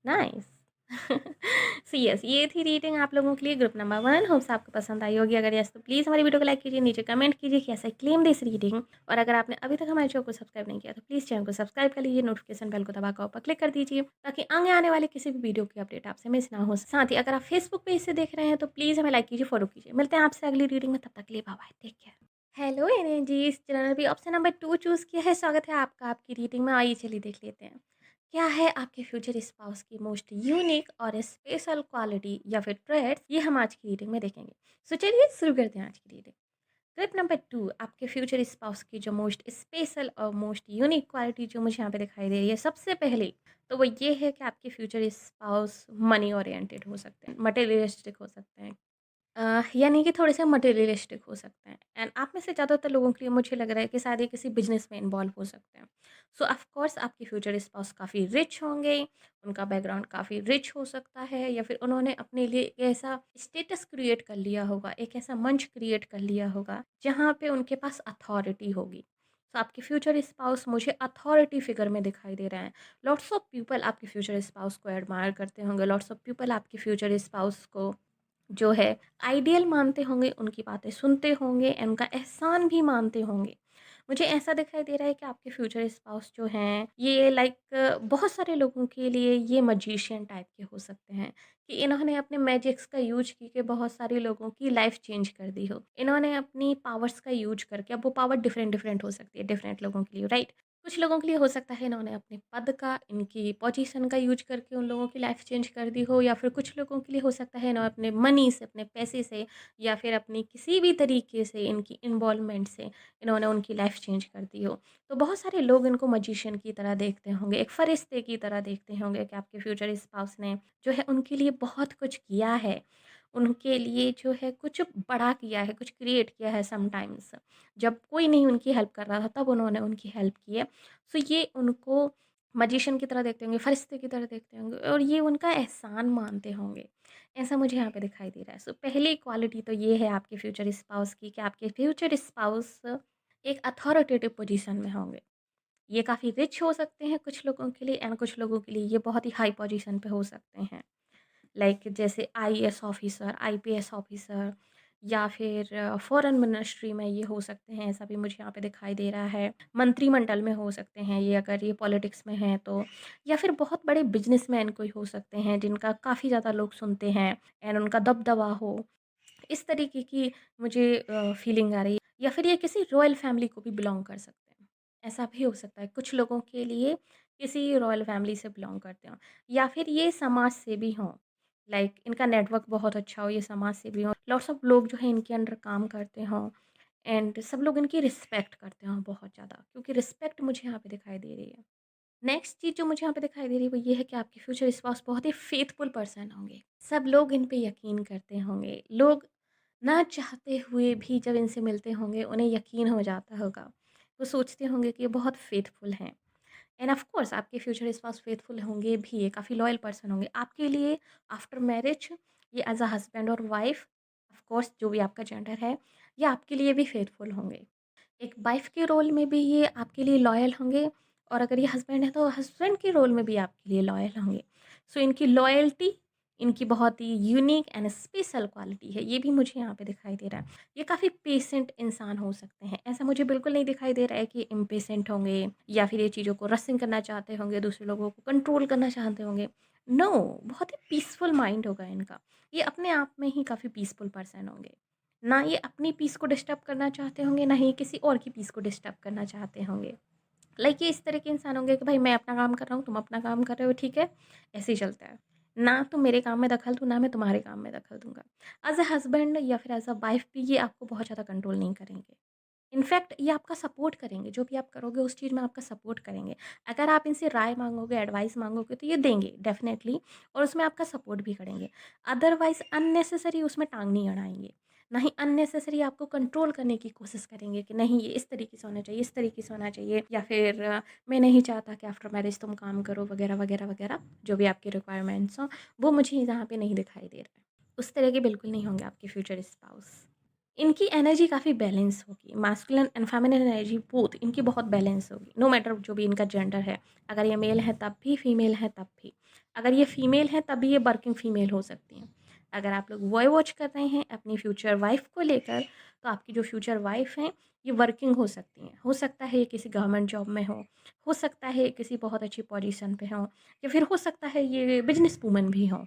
nice. So yes, ये थी रीडिंग आप लोगों के लिए ग्रुप नंबर 1। होप्स आपको पसंद आई होगी। अगर यस तो प्लीज़ हमारी वीडियो को लाइक कीजिए, नीचे कमेंट कीजिए कि ऐसा क्लेम दिस रीडिंग, और अगर आपने अभी तक हमारे चैनल को सब्सक्राइब नहीं किया तो प्लीज़ चैनल को सब्सक्राइब कर लीजिए, नोटिफिकेशन बेल को दबाकर ऊपर क्लिक कर दीजिए, ताकि आगे आने वाले किसी भी वीडियो की अपडेट आपसे मिस ना हो। साथ ही अगर आप फेसबुक पेज से देख रहे हैं तो प्लीज़ हमें लाइक कीजिए, फॉलो कीजिए। मिलते हैं आपसे अगली रीडिंग में, तब तक के लिए bye bye, take care. Hello energies, जिन्होंने भी ऑप्शन नंबर 2 चूज़ किया है, स्वागत है आपका आपकी रीडिंग में। आइए चलिए देख लेते हैं क्या है आपके फ्यूचर स्पाउस की मोस्ट यूनिक और स्पेशल क्वालिटी या फिर ट्रेड्स, ये हम आज की रीडिंग में देखेंगे। सो चलिए शुरू करते हैं आज की रीडिंग। क्लिप नंबर 2, आपके फ्यूचर स्पाउस की जो मोस्ट स्पेशल और मोस्ट यूनिक क्वालिटी जो मुझे यहाँ पे दिखाई दे रही है, सबसे पहले तो वो ये है कि आपके फ्यूचर स्पाउस मनी ओरिएंटेड हो सकते हैं, मटेरियलिस्टिक हो सकते हैं, यानी कि थोड़े-से मटेरियलिस्टिक हो सकते हैं। एंड आप में से ज़्यादातर लोगों के लिए मुझे लग रहा है कि शायद ये किसी बिज़नेस में इन्वॉल्व हो सकते हैं। सो ऑफ़ कोर्स आपके फ्यूचर स्पाउस काफ़ी रिच होंगे, उनका बैकग्राउंड काफ़ी रिच हो सकता है, या फिर उन्होंने अपने लिए एक ऐसा स्टेटस क्रिएट कर लिया होगा, एक ऐसा मंच क्रिएट कर लिया होगा, जहाँ पे उनके पास अथॉरिटी होगी। तो आपके फ्यूचर स्पाउस मुझे अथॉरिटी फिगर में दिखाई दे रहे हैं। लॉट्स ऑफ पीपल आपके फ्यूचर स्पाउस को एडमायर करते होंगे, लॉट्स ऑफ पीपल आपके फ्यूचर स्पाउस को जो है आइडियल मानते होंगे, उनकी बातें सुनते होंगे एंड उनका एहसान भी मानते होंगे। मुझे ऐसा दिखाई दे रहा है कि आपके फ्यूचर स्पाउस जो हैं, ये बहुत सारे लोगों के लिए ये मैजिशियन टाइप के हो सकते हैं कि इन्होंने अपने मैजिक्स का यूज़ करके बहुत सारे लोगों की लाइफ़ चेंज कर दी हो। इन्होंने अपनी पावर्स का यूज़ करके, अब वो पावर डिफरेंट-डिफरेंट हो सकती है डिफरेंट लोगों के लिए, राइट? कुछ लोगों के लिए हो सकता है इन्होंने अपने पद का, इनकी पोजीशन का यूज़ करके उन लोगों की लाइफ़ चेंज कर दी हो, या फिर कुछ लोगों के लिए हो सकता है इन्होंने अपने मनी से, अपने पैसे से, या फिर अपनी किसी भी तरीके से इनकी इन्वॉल्वमेंट से इन्होंने उनकी लाइफ चेंज कर दी हो। तो बहुत सारे लोग इनको मैजिशियन की तरह देखते होंगे, एक फ़रिश्ते की तरह देखते होंगे कि आपके फ्यूचर स्पाउस ने जो है उनके लिए बहुत कुछ किया है। उनके लिए जो है कुछ बड़ा किया है, कुछ क्रिएट किया है समटाइम्स। जब कोई नहीं उनकी हेल्प कर रहा था तब उन्होंने उनकी हेल्प की है। सो ये उनको मैजिशियन की तरह देखते होंगे, फ़रिश्ते की तरह देखते होंगे और ये उनका एहसान मानते होंगे। ऐसा मुझे यहाँ पे दिखाई दे रहा है। सो पहली क्वालिटी तो ये है आपके फ्यूचर स्पाउस की कि आपके फ्यूचर स्पाउस एक अथॉरिटेटिव पोजीशन में होंगे। ये काफ़ी रिच हो सकते हैं कुछ लोगों के लिए, एंड कुछ लोगों के लिए ये बहुत ही हाई पोजीशन पे हो सकते हैं। जैसे आईएएस ऑफ़िसर, आईपीएस ऑफ़िसर, या फिर फ़ॉरेन मिनिस्ट्री में ये हो सकते हैं, ऐसा भी मुझे यहाँ पे दिखाई दे रहा है। मंत्रिमंडल में हो सकते हैं ये, अगर ये पॉलिटिक्स में हैं तो। या फिर बहुत बड़े बिज़नेसमैन कोई हो सकते हैं जिनका काफ़ी ज़्यादा लोग सुनते हैं एंड उनका दबदबा हो। इस तरीके की मुझे फीलिंग आ रही है, या फिर ये किसी रॉयल फैमिली को भी बिलॉन्ग कर सकते हैं। ऐसा भी हो सकता है कुछ लोगों के लिए किसी रॉयल फैमिली से बिलॉन्ग करते हों, या फिर ये समाज सेवी हों। इनका नेटवर्क बहुत अच्छा हो, ये समाज सेवी हों। लॉट्स ऑफ लोग जो हैं इनके अंडर काम करते हों एंड सब लोग इनकी रिस्पेक्ट करते हों बहुत ज़्यादा, क्योंकि रिस्पेक्ट मुझे यहाँ पे दिखाई दे रही है। नेक्स्ट चीज़ जो मुझे यहाँ पे दिखाई दे रही है वो ये है कि आपके फ्यूचर स्पाउस बहुत ही फेथफुल पर्सन होंगे। सब लोग इन पे यकीन करते होंगे। लोग ना चाहते हुए भी जब इनसे मिलते होंगे उन्हें यकीन हो जाता होगा। वो सोचते होंगे कि ये बहुत फेथफुल हैं। एंड ऑफ कोर्स आपके फ्यूचर स्पाउस फेथफुल होंगे भी, ये काफ़ी लॉयल पर्सन होंगे। आपके लिए आफ्टर मैरिज ये एज़ अ हस्बैंड और वाइफ़, ऑफ कोर्स जो भी आपका जेंडर है, ये आपके लिए भी फेथफुल होंगे। एक वाइफ़ के रोल में भी ये आपके लिए लॉयल होंगे, और अगर ये हस्बैंड है तो हस्बैंड के रोल में भी आपके लिए लॉयल होंगे। सो इनकी लॉयल्टी, इनकी बहुत ही यूनिक एंड स्पेशल क्वालिटी है, ये भी मुझे यहाँ पे दिखाई दे रहा है। ये काफ़ी पेशेंट इंसान हो सकते हैं, ऐसा मुझे बिल्कुल नहीं दिखाई दे रहा है कि इम्पेशेंट होंगे या फिर ये चीज़ों को रसिंग करना चाहते होंगे, दूसरे लोगों को कंट्रोल करना चाहते होंगे। नो, बहुत ही पीसफुल माइंड होगा इनका। ये अपने आप में ही काफ़ी पीसफुल पर्सन होंगे। ना ये अपनी पीस को डिस्टर्ब करना चाहते होंगे, ना ही किसी और की पीस को डिस्टर्ब करना चाहते होंगे। ये इस तरह के इंसान होंगे कि भाई मैं अपना काम कर रहा हूँ, तुम अपना काम कर रहे हो, ठीक है? ऐसे ही चलता है। ना तुम मेरे काम में दखल दो, ना मैं तुम्हारे काम में दखल दूँगा। एज़ अ हस्बैंड या फिर एज़ अ वाइफ़ भी ये आपको बहुत ज़्यादा कंट्रोल नहीं करेंगे। इनफैक्ट ये आपका सपोर्ट करेंगे, जो भी आप करोगे उस चीज़ में आपका सपोर्ट करेंगे। अगर आप इनसे राय माँगोगे, एडवाइस माँगोगे तो ये देंगे डेफ़िनेटली, और उसमें आपका सपोर्ट भी करेंगे। अदरवाइज़ अननेसेसरी उसमें टाँग नहीं अड़ाएँगे। ना ही अननेसेसरी आपको कंट्रोल करने की कोशिश करेंगे कि नहीं ये इस तरीके से होना चाहिए, इस तरीके से होना चाहिए, या फिर मैं नहीं चाहता कि आफ्टर मैरिज तुम काम करो वग़ैरह, वग़ैरह, वग़ैरह। जो भी आपकी रिक्वायरमेंट्स हों, वो मुझे यहाँ पे नहीं दिखाई दे रहा है। उस तरह के बिल्कुल नहीं होंगे आपके फ्यूचर स्पाउस। इनकी एनर्जी काफ़ी बैलेंस होगी, masculine and feminine energy both इनकी बहुत बैलेंस होगी, नो मैटर जो भी इनका जेंडर है। अगर ये मेल है तब भी, फीमेल है तब भी। अगर ये फीमेल है तब भी ये वर्किंग फीमेल हो सकती हैं। अगर आप लोग वॉय वॉच कर रहे हैं अपनी फ्यूचर वाइफ़ को लेकर, तो आपकी जो फ्यूचर वाइफ़ हैं, ये वर्किंग हो सकती हैं। हो सकता है ये किसी गवर्नमेंट जॉब में हो सकता है ये किसी बहुत अच्छी पोजीशन पे हों, या फिर हो सकता है ये बिज़नेस वूमन भी हों।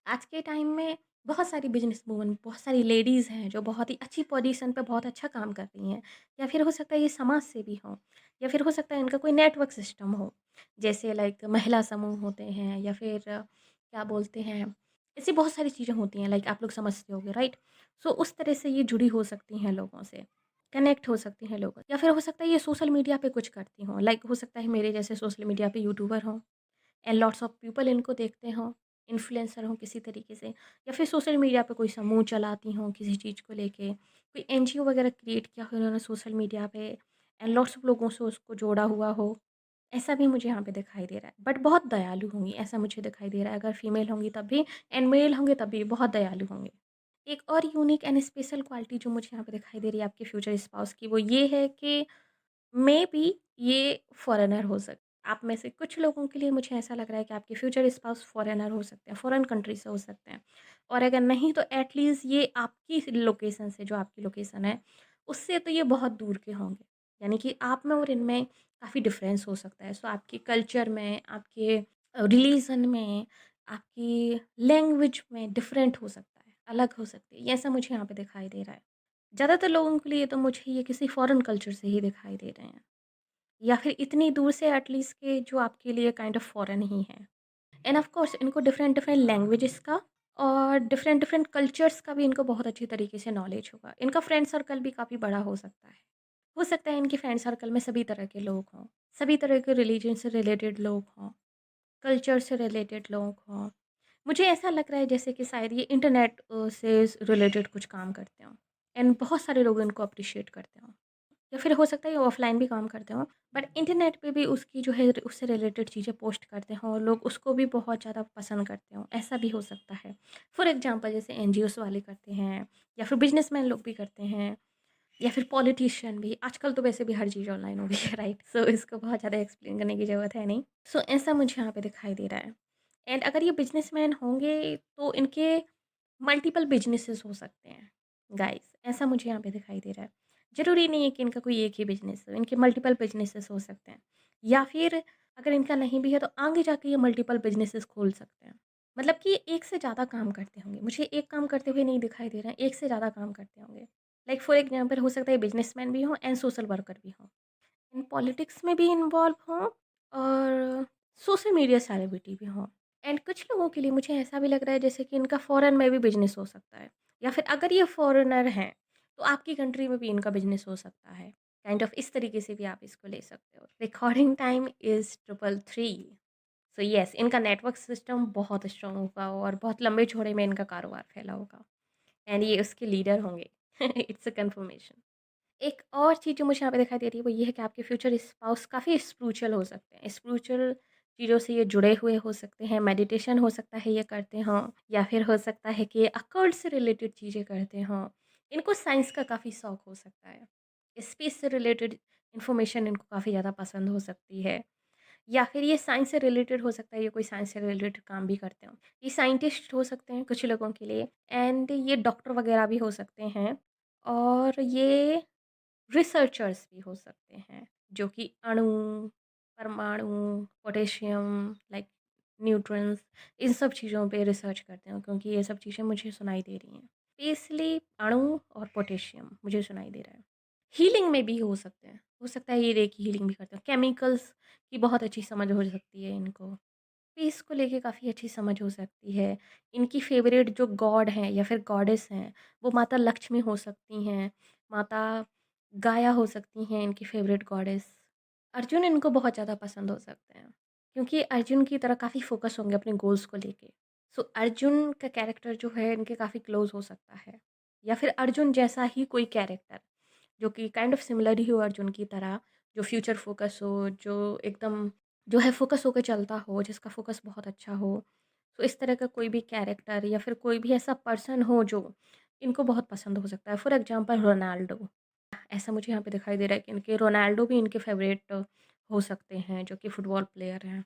आज के टाइम में बहुत सारी बिजनेस वूमन, बहुत सारी लेडीज़ हैं जो बहुत ही अच्छी पोजीशन पे बहुत अच्छा काम कर रही हैं, या फिर हो सकता है ये समाज सेवी हों, या फिर हो सकता है इनका कोई नेटवर्क सिस्टम हो, जैसे महिला समूह होते हैं, या फिर क्या बोलते हैं, ऐसी बहुत सारी चीज़ें होती हैं, आप लोग समझते होगे, राइट? सो उस तरह से ये जुड़ी हो सकती हैं लोगों से, कनेक्ट हो सकती हैं लोगों, या फिर हो सकता है ये सोशल मीडिया पे कुछ करती हों, हो सकता है मेरे जैसे सोशल मीडिया पे यूट्यूबर हों एंड लॉट्स ऑफ पीपल इनको देखते हों, इन्फ्लुएंसर हों किसी तरीके से, या फिर सोशल मीडिया पे कोई समूह चलाती हों किसी चीज़ को लेके, कोई एनजीओ वगैरह क्रिएट किया हो उन्होंने सोशल मीडिया पे एंड लॉट्स ऑफ लोगों से उसको जोड़ा हुआ हो। ऐसा भी मुझे यहाँ पे दिखाई दे रहा है, बट बहुत दयालु होंगी ऐसा मुझे दिखाई दे रहा है। अगर फीमेल होंगी तब भी एंड मेल होंगे तब भी बहुत दयालु होंगे। एक और यूनिक एंड स्पेशल क्वालिटी जो मुझे यहाँ पे दिखाई दे रही है आपके फ्यूचर स्पाउस की, वो ये है कि मेबी ये फॉरेनर हो आप में से कुछ लोगों के लिए मुझे ऐसा लग रहा है कि आपके फ्यूचर स्पाउस फॉरेनर हो सकते हैं, फॉरेन कंट्री से हो सकते हैं। और अगर नहीं तो एटलीस्ट ये आपकी लोकेशन से, जो आपकी लोकेशन है, उससे तो ये बहुत दूर के होंगे। यानी कि आप में और इनमें काफ़ी डिफरेंस हो सकता है। सो आपके कल्चर में, आपके रिलीजन में, आपकी लैंग्वेज में डिफरेंट हो सकता है, अलग हो सकती है। ये ऐसा मुझे यहाँ पे दिखाई दे रहा है। ज़्यादातर लोगों के लिए तो मुझे ये किसी फॉरेन कल्चर से ही दिखाई दे रहे हैं, या फिर इतनी दूर से एटलीस्ट के जो आपके लिए काइंड ऑफ फॉरेन ही हैं। एंड ऑफ कोर्स इनको डिफरेंट डिफरेंट लैंग्वेजेस का और डिफरेंट डिफरेंट कल्चर्स का भी इनको बहुत अच्छी तरीके से नॉलेज होगा। इनका फ्रेंड सर्कल भी काफ़ी बड़ा हो सकता है। हो सकता है इनके फ्रेंड सर्कल में सभी तरह के लोग हों, सभी तरह के रिलीजन से रिलेटेड लोग हों, कल्चर से रिलेटेड लोग हों। मुझे ऐसा लग रहा है जैसे कि शायद ये इंटरनेट से रिलेटेड कुछ काम करते हों, एंड बहुत सारे लोग इनको अप्रिशिएट करते हों। या फिर हो सकता है ये ऑफ़लाइन भी काम करते हों, बट इंटरनेट पे भी उसकी जो है उससे रिलेटेड चीज़ें पोस्ट करते हों और लोग उसको भी बहुत ज़्यादा पसंद करते हों, ऐसा भी हो सकता है। फॉर एग्ज़ाम्पल जैसे एनजीओज़ वाले करते हैं, या फिर बिज़नेसमैन लोग भी करते हैं, या फिर पॉलिटिशियन भी। आजकल तो वैसे भी हर चीज़ ऑनलाइन हो गई है, राइट? सो इसको बहुत ज़्यादा एक्सप्लेन करने की ज़रूरत है नहीं। सो ऐसा मुझे यहाँ पे दिखाई दे रहा है। एंड अगर ये बिज़नेसमैन होंगे तो इनके मल्टीपल बिज़नेसेस हो सकते हैं, गाइस, ऐसा मुझे यहाँ पे दिखाई दे रहा है। ज़रूरी नहीं है कि इनका कोई एक ही बिज़नेस हो, इनके मल्टीपल बिज़नेसेस हो सकते हैं, या फिर अगर इनका नहीं भी है तो आगे जाके ये मल्टीपल बिज़नेसेस खोल सकते हैं। मतलब कि एक से ज़्यादा काम करते होंगे, मुझे एक काम करते हुए नहीं दिखाई दे रहे हैं, एक से ज़्यादा काम करते होंगे। लाइक फॉर एग्ज़ाम्पल हो सकता है बिज़नेसमैन भी हों एंड सोशल वर्कर भी हों, इन पॉलिटिक्स में भी इन्वॉल्व हों, और सोशल मीडिया सेलिब्रिटी भी हों। एंड कुछ लोगों के लिए मुझे ऐसा भी लग रहा है जैसे कि इनका फॉरेन में भी बिजनेस हो सकता है, या फिर अगर ये फॉरेनर हैं तो आपकी कंट्री में भी इनका बिजनेस हो सकता है। काइंड ऑफ इस तरीके से भी आप इसको ले सकते हो। Recording time is 333। So yes, इनका नेटवर्क सिस्टम बहुत स्ट्रांग होगा और बहुत लंबे चौड़े में इनका कारोबार फैला होगा, एंड ये उसके लीडर होंगे। It's a conformation. एक और चीज़ जो मुझे यहाँ पे दिखाई दे रही है वो ये है कि आपके फ्यूचर स्पाउस काफ़ी स्पिरिचुअल हो सकते हैं। स्पिरिचुअल चीज़ों से ये जुड़े हुए हो सकते हैं, मेडिटेशन हो सकता है ये करते हों, या फिर हो सकता है कि अकल्ट से रिलेटेड चीज़ें करते हों। इनको साइंस का काफ़ी शौक हो सकता है। स्पेस से रिलेटेड इन्फॉर्मेशन इनको काफ़ी ज़्यादा पसंद हो सकती है, या फिर ये साइंस से रिलेटेड हो सकता है, ये कोई साइंस से रिलेटेड काम भी करते हों। ये साइंटिस्ट हो सकते हैं कुछ लोगों के लिए, एंड ये डॉक्टर वगैरह भी हो सकते हैं, और ये रिसर्चर्स भी हो सकते हैं जो कि अणु, परमाणु, पोटेशियम, लाइक न्यूट्रॉन्स, इन सब चीज़ों पे रिसर्च करते हैं, क्योंकि ये सब चीज़ें मुझे सुनाई दे रही हैं। स्पेशली अणु और पोटेशियम मुझे सुनाई दे रहा है। हीलिंग में भी हो सकते हैं, हो सकता है ये रे की हीलिंग भी करते हैं। केमिकल्स की बहुत अच्छी समझ हो सकती है इनको। पीस को लेके काफ़ी अच्छी समझ हो सकती है। इनकी फ़ेवरेट जो गॉड हैं या फिर गॉडेस हैं, वो माता लक्ष्मी हो सकती हैं, माता गाया हो सकती हैं इनकी फ़ेवरेट गॉडेस। अर्जुन इनको बहुत ज़्यादा पसंद हो सकते हैं, क्योंकि अर्जुन की तरह काफ़ी फ़ोकस होंगे अपने गोल्स को लेके। सो अर्जुन का कैरेक्टर जो है इनके काफ़ी क्लोज़ हो सकता है, या फिर अर्जुन जैसा ही कोई कैरेक्टर जो कि काइंड ऑफ सिमिलर ही हो अर्जुन की तरह, जो फ्यूचर फ़ोकस हो, जो एकदम जो है फ़ोकस होके चलता हो, जिसका फ़ोकस बहुत अच्छा हो। तो इस तरह का कोई भी कैरेक्टर या फिर कोई भी ऐसा पर्सन हो जो इनको बहुत पसंद हो सकता है। फॉर एग्ज़ाम्पल रोनाल्डो, ऐसा मुझे यहाँ पे दिखाई दे रहा है कि इनके रोनाल्डो भी इनके फ़ेवरेट हो सकते हैं, जो कि फुटबॉल प्लेयर हैं।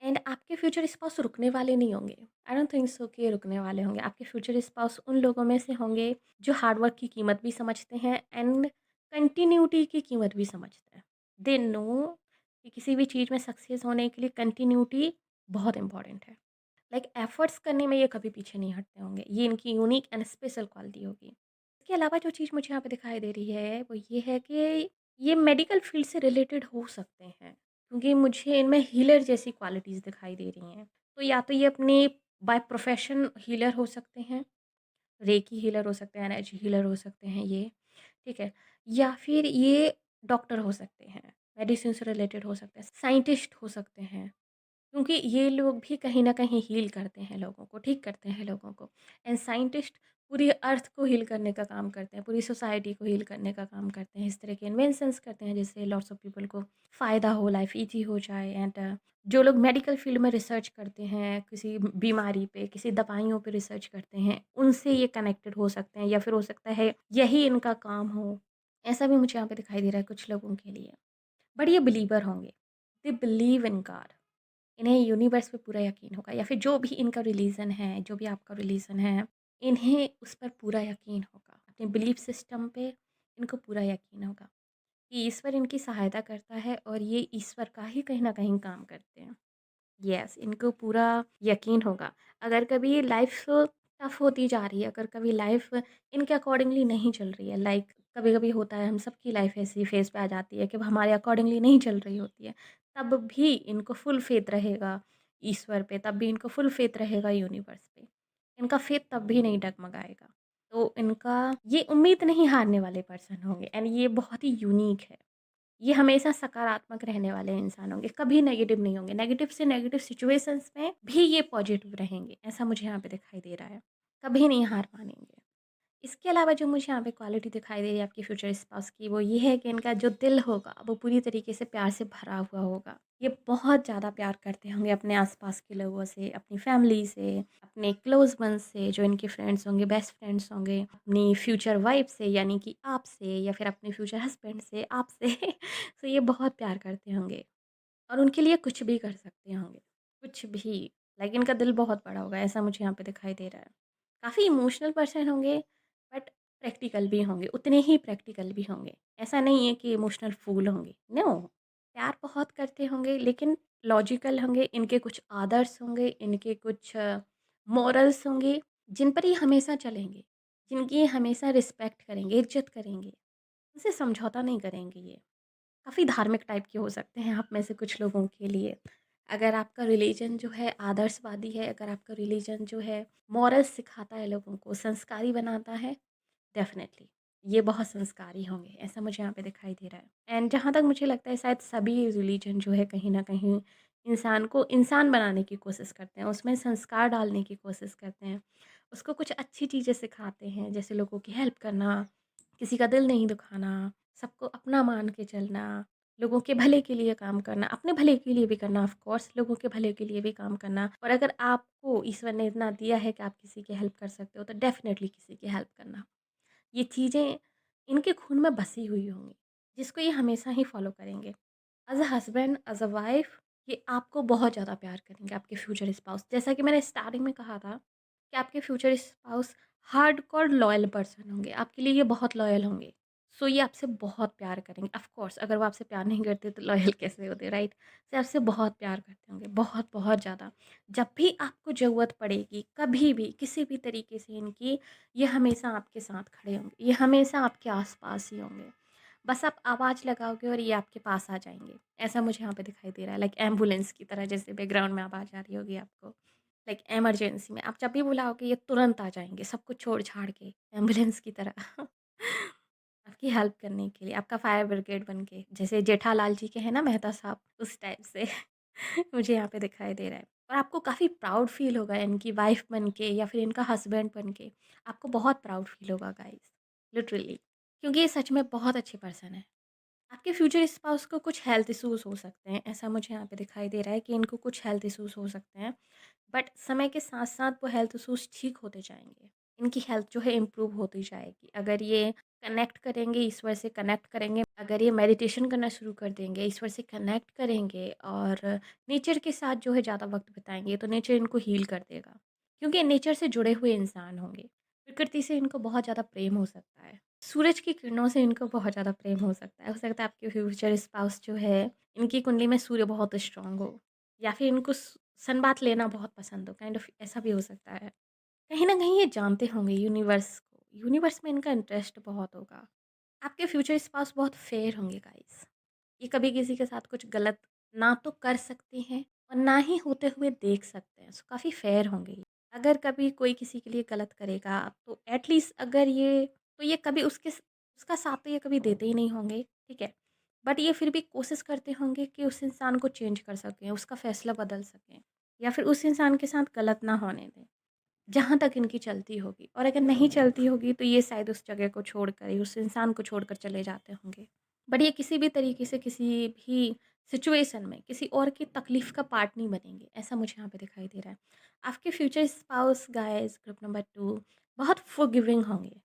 एंड आपके फ्यूचर स्पाउस रुकने वाले नहीं होंगे। आई डोंट थिंक सो कि ये रुकने वाले होंगे। आपके फ्यूचर स्पाउस उन लोगों में से होंगे जो हार्ड वर्क की कीमत भी समझते हैं एंड कंटिन्यूटी की कीमत भी समझते हैं। दे नो कि किसी भी चीज़ में सक्सेस होने के लिए कंटिन्यूटी बहुत इंपॉर्टेंट है। लाइक एफर्ट्स करने में ये कभी पीछे नहीं हटते होंगे। ये इनकी यूनिक एंड स्पेशल क्वालिटी होगी। इसके अलावा जो चीज़ मुझे यहाँ पे दिखाई दे रही है वो ये है कि ये मेडिकल फील्ड से रिलेटेड हो सकते हैं, क्योंकि मुझे इनमें हीलर जैसी क्वालिटीज़ दिखाई दे रही हैं। तो या तो ये अपने बाय प्रोफेशन हीलर हो सकते हैं, रेकी हीलर हो सकते हैं, एनर्जी हीलर हो सकते हैं ये, ठीक है? या फिर ये डॉक्टर हो सकते हैं, मेडिसिन से रिलेटेड हो सकते हैं, साइंटिस्ट हो सकते हैं। क्योंकि ये लोग भी कहीं न कहीं हील करते हैं लोगों को, ठीक करते हैं लोगों को। एंड साइंटिस्ट पूरी अर्थ को हील करने का काम करते हैं, पूरी सोसाइटी को हील करने का काम करते हैं। इस तरह के इन्वेंशंस करते हैं जिससे लॉट्स ऑफ पीपल को फ़ायदा हो, लाइफ़ ईज़ी हो जाए। एंड जो लोग मेडिकल फील्ड में रिसर्च करते हैं, किसी बीमारी पे, किसी दवाइयों पे रिसर्च करते हैं, उनसे ये कनेक्टेड हो सकते हैं, या फिर हो सकता है यही इनका काम हो। ऐसा भी मुझे यहाँ पे दिखाई दे रहा है कुछ लोगों के लिए। बट ये बिलीवर होंगे, दे बिलीव इन गॉड। इन्हें यूनिवर्स पे पूरा यकीन होगा, या फिर जो भी इनका रिलीजन है, जो भी आपका रिलीजन है, इन्हें उस पर पूरा यकीन होगा। अपने बिलीफ सिस्टम पे इनको पूरा यकीन होगा। कि ईश्वर इनकी सहायता करता है और ये ईश्वर का ही कहीं न कहीं काम करते हैं। यस, इनको पूरा यकीन होगा। अगर कभी लाइफ़ टफ़ होती जा रही है, अगर कभी लाइफ़ इनके अकॉर्डिंगली नहीं चल रही है, लाइक कभी-कभी होता है हम सबकी लाइफ़ ऐसी फ़ेज़ पे आ जाती है कि हमारे अकॉर्डिंगली नहीं चल रही होती है, तब भी इनको फुल फ़ेथ रहेगा ईश्वर पे, तब भी इनको फुल फ़ेथ रहेगा यूनिवर्स पे। इनका फ़ेथ तब भी नहीं डगमगाएगा। तो इनका ये उम्मीद नहीं हारने वाले पर्सन होंगे एंड ये बहुत ही यूनिक है। ये हमेशा सकारात्मक रहने वाले इंसान होंगे, कभी नेगेटिव नहीं होंगे। नेगेटिव से नेगेटिव सिचुएशंस में भी ये पॉजिटिव रहेंगे, ऐसा मुझे यहाँ पे दिखाई दे रहा है। कभी नहीं हार मानेंगे। इसके अलावा जो मुझे यहाँ पे क्वालिटी दिखाई दे रही है आपकी फ्यूचर स्पाउस की, वो ये है कि इनका जो दिल होगा, वो पूरी तरीके से प्यार से भरा हुआ होगा। ये बहुत ज़्यादा प्यार करते होंगे अपने आस-पास के लोगों से, अपनी फैमिली से, अपने क्लोज़ वन्स से, जो इनके फ्रेंड्स होंगे, बेस्ट फ्रेंड्स होंगे, अपनी फ्यूचर वाइफ से यानी कि आपसे या फिर अपने फ्यूचर हस्बैंड से, आपसे। तो ये बहुत प्यार करते होंगे और उनके लिए कुछ भी कर सकते होंगे, कुछ भी। लाइक इनका दिल बहुत बड़ा होगा, ऐसा मुझे यहाँ पे दिखाई दे रहा है। काफ़ी इमोशनल पर्सन होंगे बट प्रैक्टिकल भी होंगे, उतने ही प्रैक्टिकल भी होंगे। ऐसा नहीं है कि इमोशनल फूल होंगे, नो। प्यार बहुत करते होंगे लेकिन लॉजिकल होंगे, इनके कुछ आदर्श होंगे, इनके कुछ मॉरल्स होंगे, जिन पर ये हमेशा चलेंगे, जिनकी ये हमेशा रिस्पेक्ट करेंगे, इज़्ज़त करेंगे, उनसे समझौता नहीं करेंगे ये। काफ़ी धार्मिक टाइप के हो सकते हैं आप में से कुछ लोगों के लिए। अगर आपका रिलीजन जो है आदर्शवादी है, अगर आपका रिलीजन जो है मॉरल्स सिखाता है लोगों को, संस्कारी बनाता है, डेफ़िनेटली ये बहुत संस्कारी होंगे, ऐसा मुझे यहाँ पे दिखाई दे रहा है। एंड जहाँ तक मुझे लगता है शायद सभी रिलीजन जो है कहीं न कहीं इंसान को इंसान बनाने की कोशिश करते हैं, उसमें संस्कार डालने की कोशिश करते हैं। उसको कुछ अच्छी चीज़ें सिखाते हैं, जैसे लोगों की हेल्प करना, किसी का दिल नहीं दुखाना, सबको अपना मान के चलना, लोगों के भले के लिए काम करना, अपने भले के लिए भी करना ऑफ़ कोर्स, लोगों के भले के लिए भी काम करना और अगर आपको ईश्वर ने इतना दिया है कि आप किसी की हेल्प कर सकते हो, तो डेफ़िनेटली किसी की हेल्प करना। ये चीज़ें इनके खून में बसी हुई होंगी, जिसको ये हमेशा ही फ़ॉलो करेंगे। As a husband, as a wife ये आपको बहुत ज़्यादा प्यार करेंगे, आपके फ्यूचर स्पाउस। जैसा कि मैंने स्टार्टिंग में कहा था कि आपके future spouse hardcore loyal person होंगे, आपके लिए ये बहुत लॉयल होंगे। सो ये आपसे बहुत प्यार करेंगे। ऑफ़ कोर्स अगर वो आपसे प्यार नहीं करते तो लॉयल कैसे होते, राइट? तो आपसे बहुत प्यार करते होंगे, बहुत, बहुत ज़्यादा। जब भी आपको ज़रूरत पड़ेगी, कभी भी, किसी भी तरीके से इनकी ये हमेशा आपके साथ खड़े होंगे, ये हमेशा आपके आस-पास ही होंगे। बस आप आवाज़ लगाओगे और ये आपके पास आ जाएँगे। ऐसा मुझे यहाँ पे दिखाई दे रहा है, लाइक एम्बुलेंस की तरह, जैसे बैकग्राउंड में आवाज़ आ रही होगी आपको। लाइक इमरजेंसी में आप जब भी बुलाओगे ये तुरंत आ जाएँगे, सब कुछ छोड़-छाड़ के एम्बुलेंस की तरह। आपकी हेल्प करने के लिए, आपका फायर ब्रिगेड बन के, जैसे जेठालाल जी के हैं ना मेहता साहब, उस टाइप से मुझे यहाँ पे दिखाई दे रहा है। और आपको काफ़ी प्राउड फ़ील होगा इनकी वाइफ़ बन के या फिर इनका हस्बैंड बन के। आपको बहुत प्राउड फ़ील होगा गाइज़, लिटरली। क्योंकि ये सच में बहुत अच्छे पर्सन हैं। आपके फ्यूचर स्पाउस को कुछ हेल्थ इश्यूज़ हो सकते हैं, ऐसा मुझे यहाँ पे दिखाई दे रहा है कि इनको कुछ हेल्थ इश्यूज़ हो सकते हैं। बट समय के साथ-साथ वो हेल्थ इश्यूज़ ठीक होते जाएँगे। इनकी हेल्थ जो है इम्प्रूव होती जाएगी। अगर ये कनेक्ट करेंगे, ईश्वर से कनेक्ट करेंगे, अगर ये मेडिटेशन करना शुरू कर देंगे, ईश्वर से कनेक्ट करेंगे और नेचर के साथ जो है ज़्यादा वक़्त बिताएँगे, तो नेचर इनको हील कर देगा। क्योंकि नेचर से जुड़े हुए इंसान होंगे। प्रकृति से इनको बहुत ज़्यादा प्रेम हो सकता है। सूरज की किरणों से इनको बहुत ज़्यादा प्रेम हो सकता है। हो सकता है आपके फ्यूचर स्पाउस जो है, इनकी कुंडली में सूर्य बहुत स्ट्रॉन्ग हो या फिर इनको सनबाथ लेना बहुत पसंद हो, काइंड ऑफ ऐसा भी हो सकता है। कहीं न कहीं ये जानते होंगे यूनिवर्स को, यूनिवर्स में इनका इंटरेस्ट बहुत होगा। आपके फ्यूचर स्पाउस बहुत फेयर होंगे गाइस। ये कभी किसी के साथ कुछ गलत ना तो कर सकते हैं और ना ही होते हुए देख सकते हैं। सो काफ़ी फेयर होंगे ये। अगर कभी कोई किसी के लिए गलत करेगा तो एटलीस्ट अगर ये तो ये कभी उसका साथ तो ये कभी देते ही नहीं होंगे, ठीक है? बट ये फिर भी कोशिश करते होंगे कि उस इंसान को चेंज कर सकें, उसका फ़ैसला बदल सकें या फिर उस इंसान के साथ गलत ना होने दें। जहाँ तक इनकी चलती होगी और अगर नहीं चलती होगी तो ये शायद उस जगह को छोड़कर ही उस इंसान को छोड़कर चले जाते होंगे। बट ये किसी भी तरीके से किसी भी सिचुएशन में किसी और की तकलीफ़ का पार्ट नहीं बनेंगे, ऐसा मुझे यहाँ पे दिखाई दे रहा है। आपके future spouse guys group number 2 बहुत फ़ॉरगिविंग होंगे,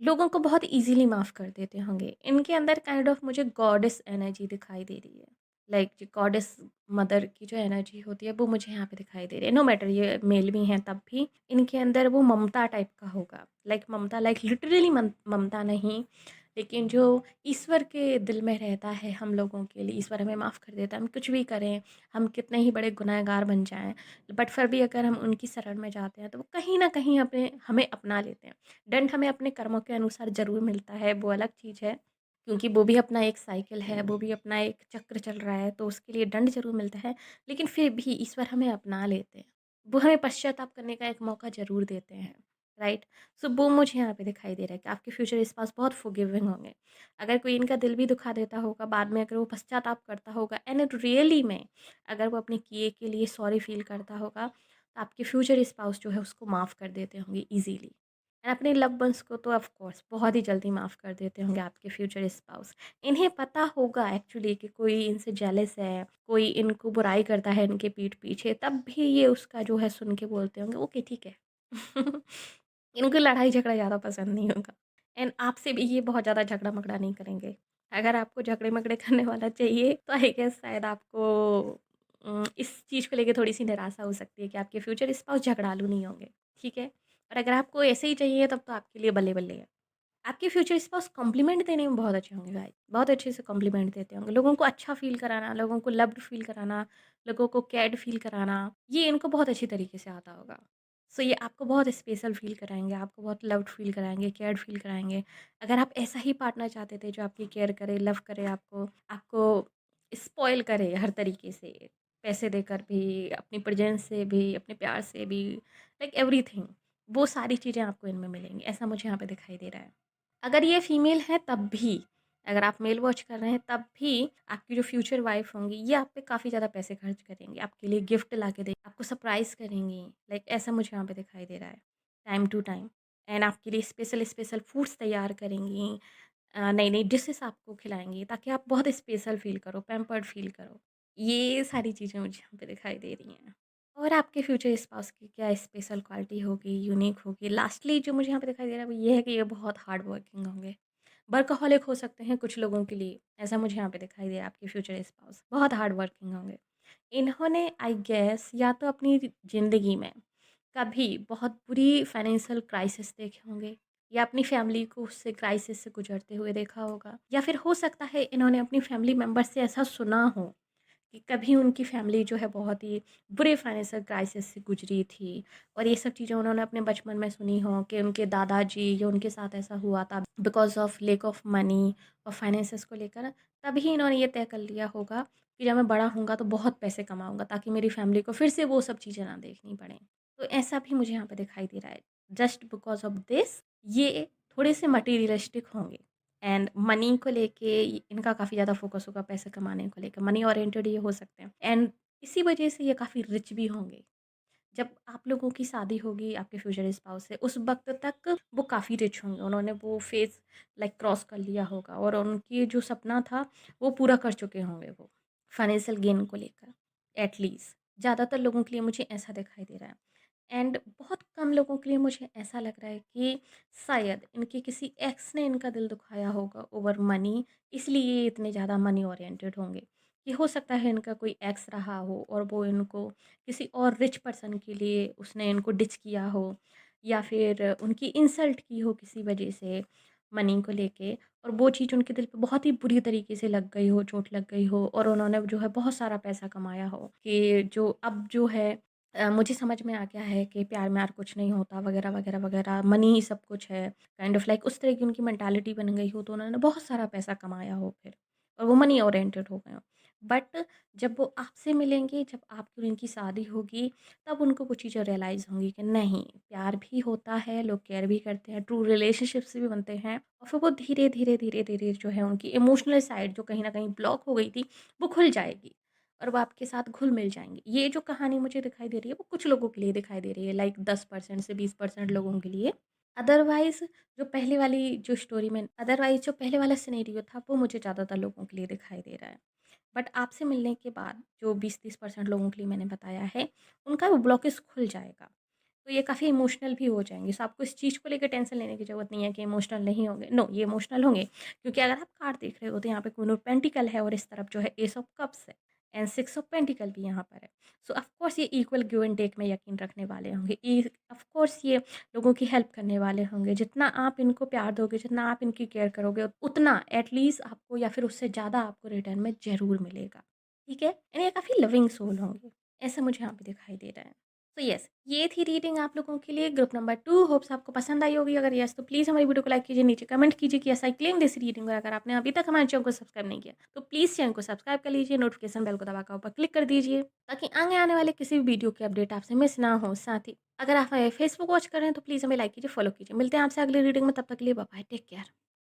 लोगों को बहुत ईज़िली माफ़ कर देते होंगे। इनके अंदर काइंड ऑफ मुझे गॉडेस एनर्जी दिखाई दे रही है। लाइक जो गॉडेस मदर की जो एनर्जी होती है वो मुझे यहाँ पे दिखाई दे रही है। नो मैटर ये मेल भी हैं तब भी इनके अंदर वो ममता टाइप का होगा। लाइक ममता लाइक लिटरली ममता नहीं, लेकिन जो ईश्वर के दिल में रहता है हम लोगों के लिए, ईश्वर हमें माफ़ कर देता है, हम कुछ भी करें, हम कितने ही बड़े गुनहगार बन जाएँ, बट फिर भी अगर हम उनकी शरण में जाते हैं, तो वो कहीं न कहीं अपने हमें अपना लेते हैं। दंड हमें अपने कर्मों के अनुसार ज़रूर मिलता है, वो अलग चीज़ है, क्योंकि वो भी अपना एक साइकिल है, वो भी अपना एक चक्र चल रहा है, तो उसके लिए दंड ज़रूर मिलता है, लेकिन फिर भी ईश्वर हमें अपना लेते हैं। वो हमें पश्चाताप करने का एक मौका ज़रूर देते हैं, राइट? सो वो मुझे यहाँ पे दिखाई दे रहा है कि आपके फ्यूचर स्पाउस बहुत फ़ॉरगिविंग होंगे। अगर कोई इनका दिल भी दुखा देता होगा, बाद में अगर वो पश्चाताप करता होगा एंड इट रियली में अगर वो अपने किए के लिए सॉरी फ़ील करता होगा, तो आपके फ्यूचर स्पाउस जो है उसको माफ़ कर देते होंगे ईज़िली। एंड अपने लव्ड वन्स को तो ऑफ़ कोर्स बहुत ही जल्दी माफ़ कर देते होंगे आपके फ्यूचर स्पाउस। इन्हें पता होगा एक्चुअली कि कोई इनसे जेलस है, कोई इनको बुराई करता है इनके पीठ पीछे, तब भी ये उसका जो है सुन के बोलते होंगे ओके ठीक है। इनको लड़ाई झगड़ा ज़्यादा पसंद नहीं होगा एंड आपसे भी ये बहुत ज़्यादा झगड़ा-मगड़ा नहीं करेंगे। अगर आपको झगड़े-मगड़े करने वाला चाहिए तो आई गेस शायद आपको इस चीज़ को लेके थोड़ी-सी निराशा हो सकती है कि आपके फ्यूचर स्पाउस झगड़ालू नहीं होंगे, ठीक है? और अगर आपको ऐसे ही चाहिए तब तो आपके लिए बल्ले-बल्ले है। आपके फ्यूचर स्पाउस कॉम्प्लीमेंट देने में बहुत अच्छे होंगे गाइस, बहुत अच्छे से कॉम्प्लीमेंट देते होंगे। लोगों को अच्छा फ़ील कराना, लोगों को लव्ड फ़ील कराना, लोगों को केयर्ड फ़ील कराना, ये इनको बहुत अच्छी तरीके से आता होगा। सो ये आपको बहुत स्पेशल फ़ील कराएँगे, आपको बहुत लव्ड फ़ील कराएँगे, केयर्ड फ़ील कराएँगे। अगर आप ऐसा ही पार्टनर चाहते थे जो आपकी केयर करे, लव करे आपको, आपको स्पॉइल करे हर तरीके से, पैसे देकर भी, अपनी प्रेज़ेंस से भी, अपने प्यार से भी, लाइक एवरीथिंग, वो सारी चीज़ें आपको इनमें मिलेंगी। ऐसा मुझे यहाँ पे दिखाई दे रहा है। अगर ये फीमेल है तब भी, अगर आप मेल वॉच कर रहे हैं तब भी आपकी जो फ्यूचर वाइफ़ होंगी ये आप पे काफ़ी ज़्यादा पैसे खर्च करेंगी, आपके लिए गिफ्ट ला के देंगी, आपको सरप्राइज़ करेंगी, लाइक ऐसा मुझे यहाँ पे दिखाई दे रहा है, टाइम टू टाइम एंड आपके लिए स्पेशल-स्पेशल फूड्स तैयार करेंगी, नई-नई डिशेज़ आपको खिलाएँगी ताकि आप बहुत स्पेशल फ़ील करो, पैम्पर्ड फ़ील करो। ये सारी चीज़ें मुझे यहाँ पे दिखाई दे रही हैं। और आपके फ्यूचर स्पाउस की क्या स्पेशल क्वालिटी होगी, यूनिक होगी? लास्टली जो मुझे यहाँ पे दिखाई दे रहा है वो ये है कि ये बहुत हार्ड वर्किंग होंगे। वर्कहॉलिक हो सकते हैं कुछ लोगों के लिए, ऐसा मुझे यहाँ पे दिखाई दे रहा है आपके फ्यूचर स्पाउस। बहुत हार्ड वर्किंग होंगे। इन्होंने आई गेस या तो अपनी ज़िंदगी में कभी बहुत बुरी फाइनेंशियल क्राइसिस देखे होंगे या अपनी फैमिली को उससे क्राइसिस से गुजरते हुए देखा होगा या फिर हो सकता है इन्होंने अपनी फैमिली मेंबर से ऐसा सुना हो कि कभी उनकी फैमिली जो है बहुत ही बुरे फाइनेंशियल क्राइसिस से गुजरी थी और ये सब चीज़ें उन्होंने अपने बचपन में सुनी हो कि उनके दादाजी या उनके साथ ऐसा हुआ था because of lake of money और फाइनेंसेस को लेकर तभी इन्होंने ये तय कर लिया होगा कि जब मैं बड़ा होऊंगा तो बहुत पैसे कमाऊंगा ताकि मेरी फैमिली को फिर से वो सब चीज़ें ना देखनी पड़े। तो ऐसा भी मुझे यहाँ पे दिखाई दे रहा है जस्ट बिकॉज ऑफ दिस ये थोड़े से मटीरियलिस्टिक होंगे एंड मनी को लेके इनका काफ़ी ज़्यादा फोकस होगा पैसे कमाने को लेकर, मनी ओरिएंटेड ये हो सकते हैं एंड इसी वजह से ये काफ़ी रिच भी होंगे। जब आप लोगों की शादी होगी आपके फ्यूचर स्पाउस से उस वक्त तक वो काफ़ी रिच होंगे, उन्होंने वो फेज़ लाइक क्रॉस कर लिया होगा और उनकी जो सपना था वो पूरा कर चुके होंगे वो फाइनेंशियल गेन को लेकर। एटलीस्ट ज़्यादातर लोगों के लिए मुझे ऐसा दिखाई दे रहा है एंड बहुत कम लोगों के लिए मुझे ऐसा लग रहा है कि शायद इनके किसी एक्स ने इनका दिल दुखाया होगा ओवर मनी, इसलिए ये इतने ज़्यादा मनी ओरिएंटेड होंगे। कि हो सकता है इनका कोई एक्स रहा हो और वो इनको किसी और रिच पर्सन के लिए उसने इनको डिच किया हो या फिर उनकी इंसल्ट की हो किसी वजह से मनी को लेके और वो चीज़ उनके दिल पे बहुत ही बुरी तरीके से लग गई हो, चोट लग गई हो और उन्होंने जो है बहुत सारा पैसा कमाया हो कि जो अब जो है मुझे समझ में आ गया है कि प्यार में और कुछ नहीं होता वगैरह वगैरह वगैरह, मनी ही सब कुछ है, काइंड ऑफ लाइक उस तरह की उनकी मेंटालिटी बन गई हो तो उन्होंने बहुत सारा पैसा कमाया हो फिर और वो मनी ओरिएंटेड हो गए हो। बट जब वो आपसे मिलेंगे, जब आपकी और इनकी शादी होगी, तब उनको वो चीज़ें रियलाइज़ होंगी कि नहीं, प्यार भी होता है, लोग केयर भी करते हैं, ट्रू रिलेशनशिप्स भी बनते हैं और फिर वो धीरे, धीरे, धीरे, धीरे जो है उनकी इमोशनल साइड जो कहीं न कहीं ब्लॉक हो गई थी, वो खुल जाएगी और वो आपके साथ घुल-मिल जाएँगे। ये जो कहानी मुझे दिखाई दे रही है, वो कुछ लोगों के लिए दिखाई दे रही है, लाइक 10% से 20% लोगों के लिए। अदरवाइज़ जो पहले वाली जो स्टोरी में अदरवाइज़ जो पहले वाला सिनेरियो था, वो मुझे ज़्यादातर लोगों के लिए दिखाई दे रहा है। बट आपसे मिलने के बाद जो 20-30% लोगों के लिए मैंने बताया है, उनका वो ब्लॉकेज खुल जाएगा। तो ये काफ़ी इमोशनल भी हो जाएँगे। सो आपको इस चीज़ को लेकर टेंशन लेने की ज़रूरत नहीं है कि इमोशनल नहीं होंगे। नो, ये इमोशनल होंगे क्योंकि अगर आप कार्ड देख रहे हो तो यहाँ पे क्वीन ऑफ पेंटिकल है और इस तरफ जो है एस ऑफ कप्स है एंड 6 ऑफ पेंटिकल भी यहाँ पर है। सो ऑफ कोर्स ये इक्वल गिव एंड टेक में यकीन रखने वाले होंगे। ऑफ कोर्स ये लोगों की हेल्प करने वाले होंगे। जितना आप इनको प्यार दोगे, जितना आप इनकी केयर करोगे, उतना एटलीस्ट आपको या फिर उससे ज़्यादा आपको रिटर्न में ज़रूर मिलेगा। ठीक है? यानी ये काफ़ी लविंग सोल होंगे। ऐसा मुझे यहाँ पे दिखाई दे रहा है। तो यस, ये थी रीडिंग आप लोगों के लिए ग्रुप नंबर 2। होप्स आपको पसंद आई होगी। अगर यस तो प्लीज़ हमारी वीडियो को लाइक कीजिए, नीचे कमेंट कीजिए कि yes I claim this reading. और अगर आपने अभी तक हमारे चैनल को सब्सक्राइब नहीं किया तो प्लीज़ चैनल को सब्सक्राइब कर लीजिए, नोटिफिकेशन बेल को दबाकर ऊपर क्लिक कर दीजिए ताकि आगे आने वाले किसी भी वीडियो की अपडेट आपसे मिस ना हो। साथ ही अगर आप फेसबुक वॉच कर रहे हैं तो प्लीज़ हमें लाइक कीजिए, फॉलो कीजिए। मिलते हैं आपसे अगली रीडिंग में, तब तक के लिए बाय बाय, टेक केयर।